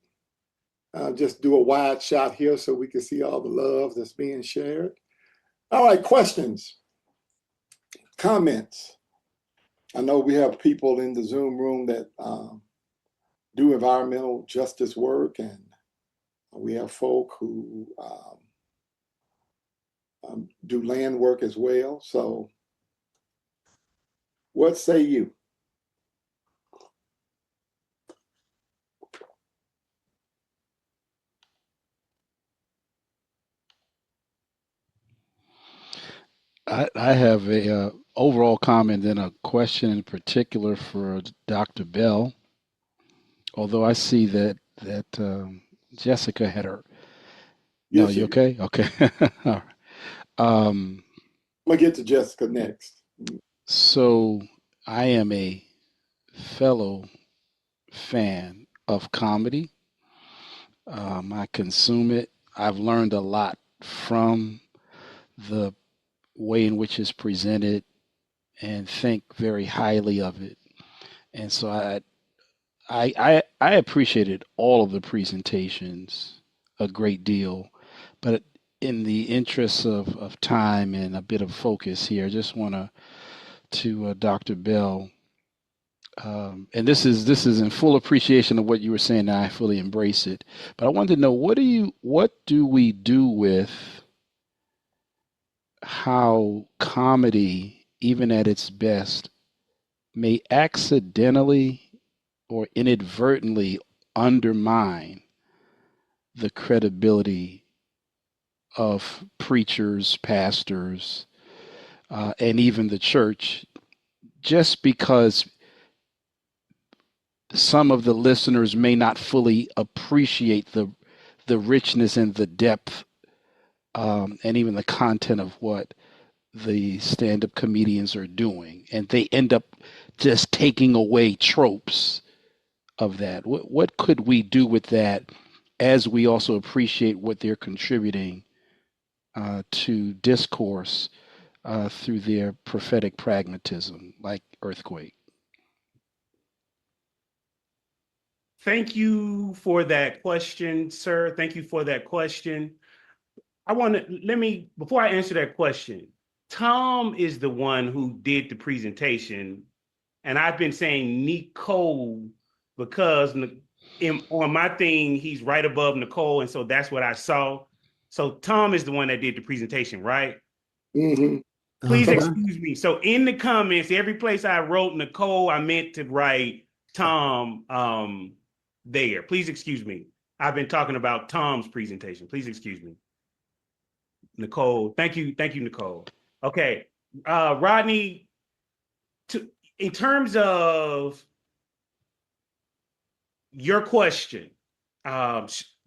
Just do a wide shot here so we can see all the love that's being shared. All right, questions, comments. I know we have people in the Zoom room that do environmental justice work, and we have folk who do land work as well. So what say you? I have a overall comment and a question in particular for Dr. Bell. Although I see that Jessica had her. No, Yes, you okay? Okay. All right. I'm gonna get to Jessica next. So I am a fellow fan of comedy. I consume it. I've learned a lot from the way in which it's presented and think very highly of it. And so I appreciated all of the presentations a great deal, but in the interest of time and a bit of focus here, I just want to Dr. Bell, and this is in full appreciation of what you were saying. And I fully embrace it, but I wanted to know what do we do with how comedy, even at its best, may accidentally or inadvertently undermine the credibility of preachers, pastors, and even the church, just because some of the listeners may not fully appreciate the richness and the depth, and even the content of what the stand-up comedians are doing, and they end up just taking away tropes of that. What could we do with that, as we also appreciate what they're contributing to discourse through their prophetic pragmatism, like Earthquake? Thank you for that question, sir. Thank you for that question. Before I answer that question, Tom is the one who did the presentation, and I've been saying Nicole because on my thing, he's right above Nicole, and so that's what I saw. So Tom is the one that did the presentation, right? Mm-hmm. Please excuse me. So in the comments, every place I wrote Nicole, I meant to write Tom there. Please excuse me. I've been talking about Tom's presentation. Please excuse me. Nicole, thank you, Nicole. Okay, Rodney, in terms of your question,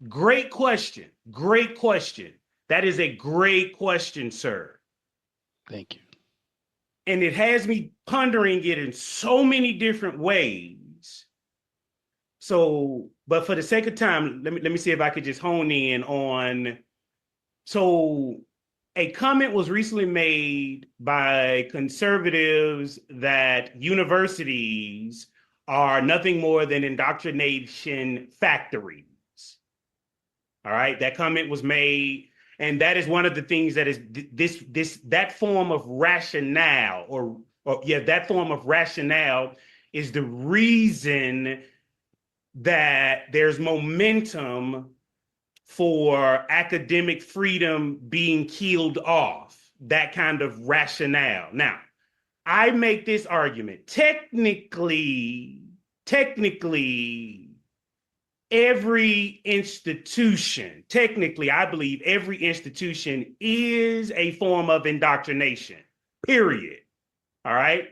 great question. That is a great question, sir. Thank you. And it has me pondering it in so many different ways. So, but for the sake of time, let me see if I could just hone in on. So, a comment was recently made by conservatives that universities are nothing more than indoctrination factories. All right, that comment was made, and that is one of the things that is that form of rationale, that form of rationale is the reason that there's momentum for academic freedom being killed off, that kind of rationale. Now, I make this argument. Technically, every institution, I believe every institution is a form of indoctrination, period. All right.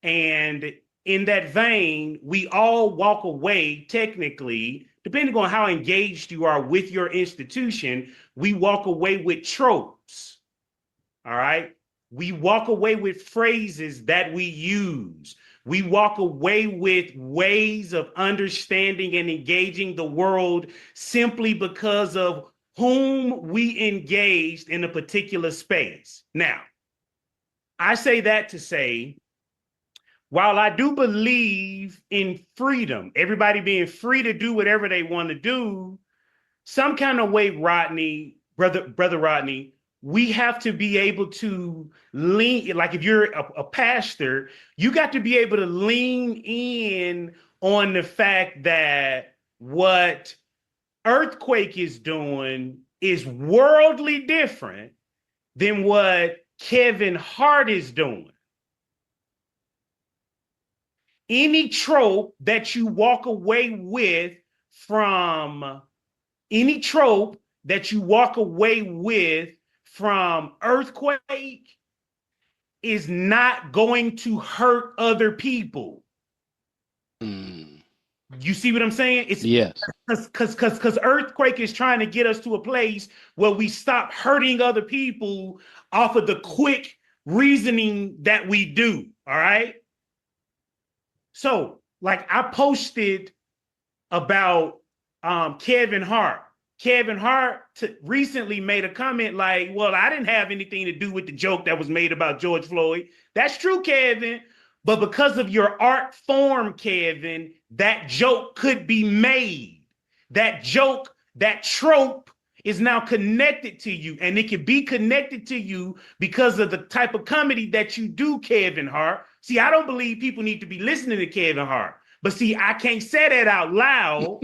And in that vein, we all walk away, technically, depending on how engaged you are with your institution, we walk away with tropes. All right. We walk away with phrases that we use. We walk away with ways of understanding and engaging the world simply because of whom we engaged in a particular space. Now, I say that to say, while I do believe in freedom, everybody being free to do whatever they want to do, some kind of way, Rodney, brother Rodney, we have to be able to lean, like if you're a pastor, you got to be able to lean in on the fact that what Earthquake is doing is worldly different than what Kevin Hart is doing. Any trope that you walk away with from Earthquake is not going to hurt other people. You see what I'm saying? It's yes, because Earthquake is trying to get us to a place where we stop hurting other people off of the quick reasoning that we do. All right. So, like I posted about Kevin Hart. Kevin Hart recently made a comment like, well, I didn't have anything to do with the joke that was made about George Floyd. That's true, Kevin. But because of your art form, Kevin, that joke could be made. That joke, that trope is now connected to you. And it can be connected to you because of the type of comedy that you do, Kevin Hart. See, I don't believe people need to be listening to Kevin Hart. But see, I can't say that out loud.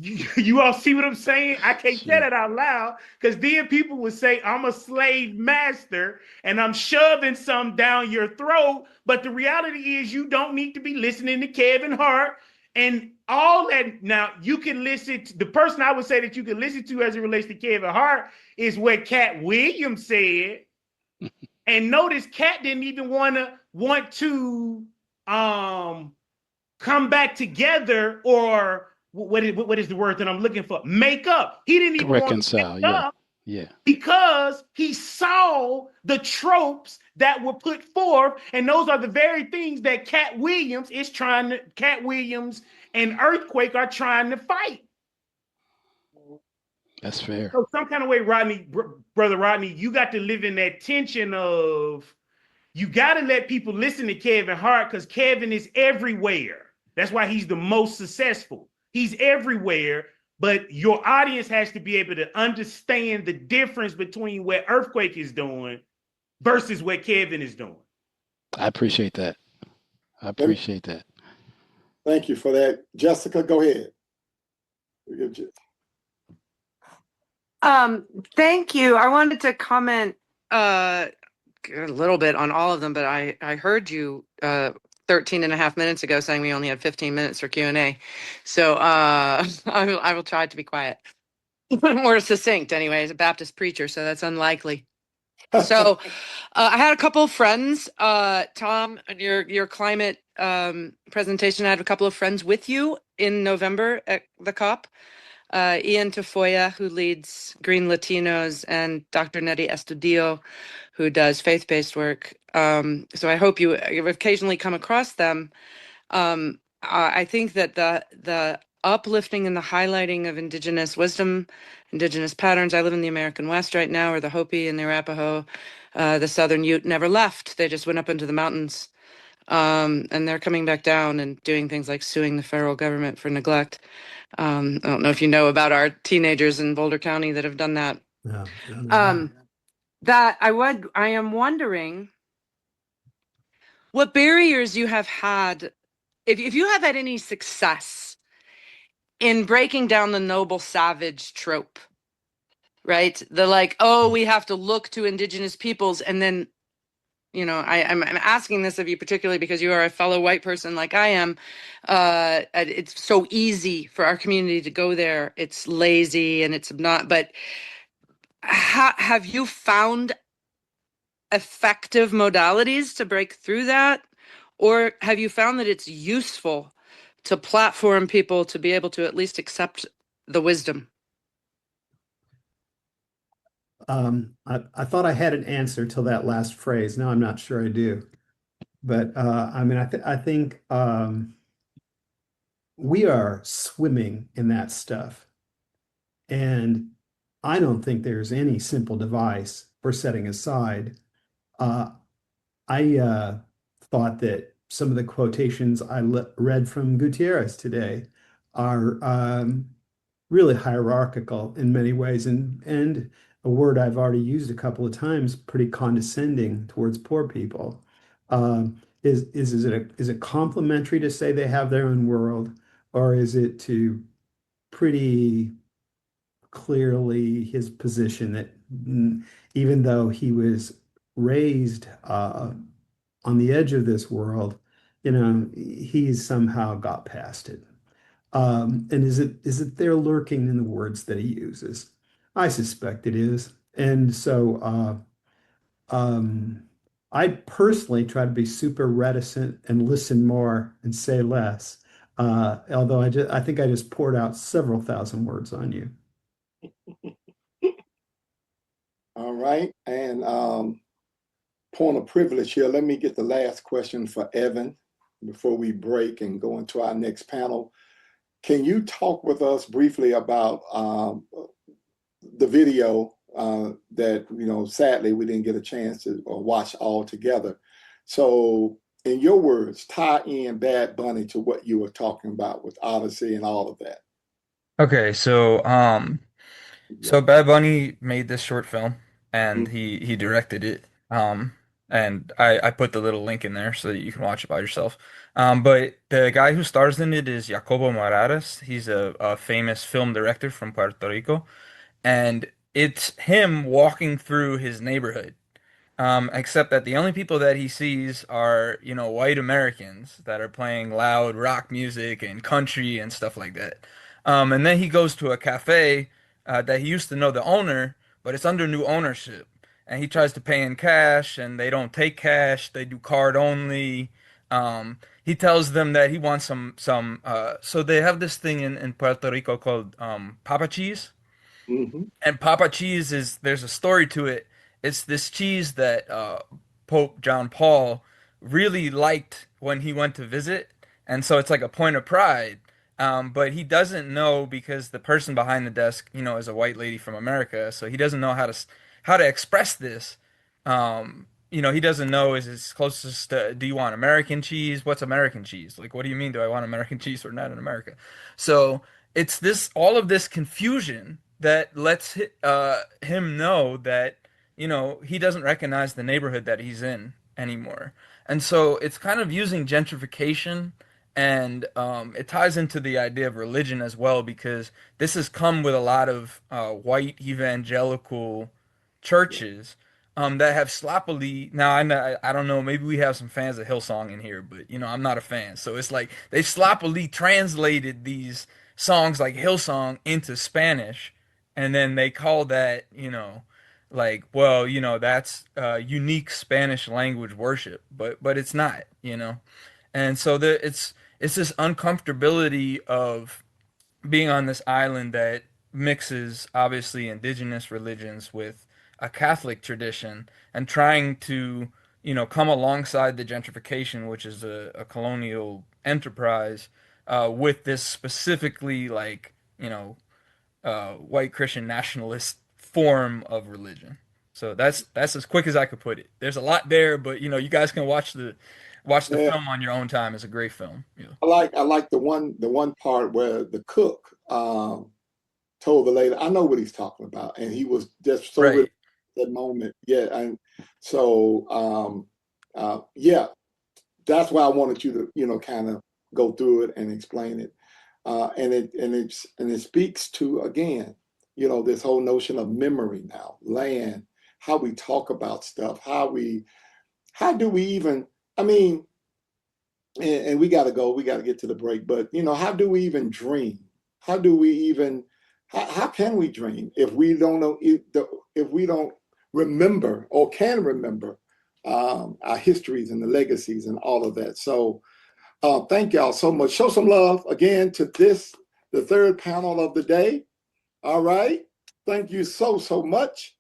You all see what I'm saying? I can't say that out loud because then people would say I'm a slave master and I'm shoving some down your throat. But the reality is you don't need to be listening to Kevin Hart and all that. Now, you can listen to the person I would say that you can listen to as it relates to Kevin Hart is what Cat Williams said. And notice Cat didn't even want to come back together or what is the word that I'm looking for? Make up. He didn't even reconcile. Want to make up yeah. Because he saw the tropes that were put forth, and those are the very things that Cat Williams and Earthquake are trying to fight. That's fair. So some kind of way, Rodney, brother Rodney, you got to live in that tension of you got to let people listen to Kevin Hart because Kevin is everywhere. That's why he's the most successful. He's everywhere, but your audience has to be able to understand the difference between what Earthquake is doing versus what Kevin is doing. I appreciate that. I appreciate that. Thank you for that. Jessica, go ahead. Thank you. I wanted to comment a little bit on all of them, but I heard you 13 and a half minutes ago saying we only had 15 minutes for Q&A. So I will try to be quiet. More succinct anyway, as a Baptist preacher, so that's unlikely. So I had a couple of friends, Tom, your climate presentation, I had a couple of friends with you in November at the COP. Ian Tafoya, who leads Green Latinos, and Dr. Nettie Estudillo, who does faith-based work. So I hope you've occasionally come across them. I think that the uplifting and the highlighting of indigenous wisdom, indigenous patterns. I live in the American West right now, where the Hopi and the Arapaho, the Southern Ute never left. They just went up into the mountains. And they're coming back down and doing things like suing the federal government for neglect. I don't know if you know about our teenagers in Boulder County that have done that. Yeah. That I am wondering what barriers you have had, if you have had any success in breaking down the noble savage trope, right? The like, oh, we have to look to indigenous peoples, and then, you know, I'm asking this of you particularly because you are a fellow white person like I am. It's so easy for our community to go there. It's lazy and it's not. But have you found effective modalities to break through that, or have you found that it's useful to platform people to be able to at least accept the wisdom? I thought I had an answer till that last phrase. Now I'm not sure I do. But I mean, I think we are swimming in that stuff. And I don't think there's any simple device for setting aside. I thought that some of the quotations I read from Gutierrez today are really hierarchical in many ways, and a word I've already used a couple of times, pretty condescending towards poor people. Is it complimentary to say they have their own world, or is it to pretty clearly his position that even though he was raised on the edge of this world, you know, he's somehow got past it. And is it there lurking in the words that he uses? I suspect it is. And so I personally try to be super reticent and listen more and say less. Although I think I just poured out several thousand words on you. All right. And point of privilege here, let me get the last question for Evan before we break and go into our next panel. Can you talk with us briefly about the video that, you know, sadly we didn't get a chance to watch all together? So in your words, tie in Bad Bunny to what you were talking about with Odyssey and all of that. Okay, so Bad Bunny made this short film and he directed it. And I put the little link in there so that you can watch it by yourself. But the guy who stars in it is Jacobo Morales. He's a famous film director from Puerto Rico, and it's him walking through his neighborhood. Except that the only people that he sees are, you know, white Americans that are playing loud rock music and country and stuff like that. And then he goes to a cafe that he used to know the owner, but it's under new ownership. And he tries to pay in cash, and they don't take cash. They do card only. He tells them that he wants so they have this thing in Puerto Rico called Papa cheese. Mm-hmm. And Papa cheese there's a story to it. It's this cheese that Pope John Paul really liked when he went to visit. And so it's like a point of pride. But he doesn't know because the person behind the desk, you know, is a white lady from America. So he doesn't know how to express this. he doesn't know is his closest to, do you want American cheese? What's American cheese? Like, what do you mean, do I want American cheese or not in America? So it's all of this confusion that lets him know that, he doesn't recognize the neighborhood that he's in anymore. And so it's kind of using gentrification, and it ties into the idea of religion as well, because this has come with a lot of white evangelical churches that have sloppily, now I don't know, maybe we have some fans of Hillsong in here, but I'm not a fan. So it's like they sloppily translated these songs like Hillsong into Spanish, and then they call that, like, well, that's unique Spanish language worship, but it's not. And so it's this uncomfortability of being on this island that mixes obviously indigenous religions with a Catholic tradition, and trying to, come alongside the gentrification, which is a colonial enterprise, with this specifically, like, white Christian nationalist form of religion. So that's as quick as I could put it. There's a lot there, but you guys can watch the Yeah, film on your own time. It's a great film. Yeah. I like the one part where the cook told the lady, I know what he's talking about, and he was just so really Right. at that moment. Yeah, and so yeah, that's why I wanted you to kind of go through it and explain it, and it speaks to, again, this whole notion of memory now, land, how we talk about stuff, how do we even, I mean, and we got to go, we got to get to the break, but how do we even dream? How do we even, how can we dream if we don't know, if we don't remember or can remember our histories and the legacies and all of that? So thank y'all so much. Show some love again to the third panel of the day. All right. Thank you so much.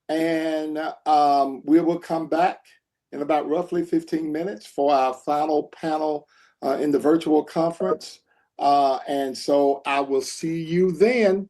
And we will come back in about roughly 15 minutes for our final panel in the virtual conference. And so I will see you then.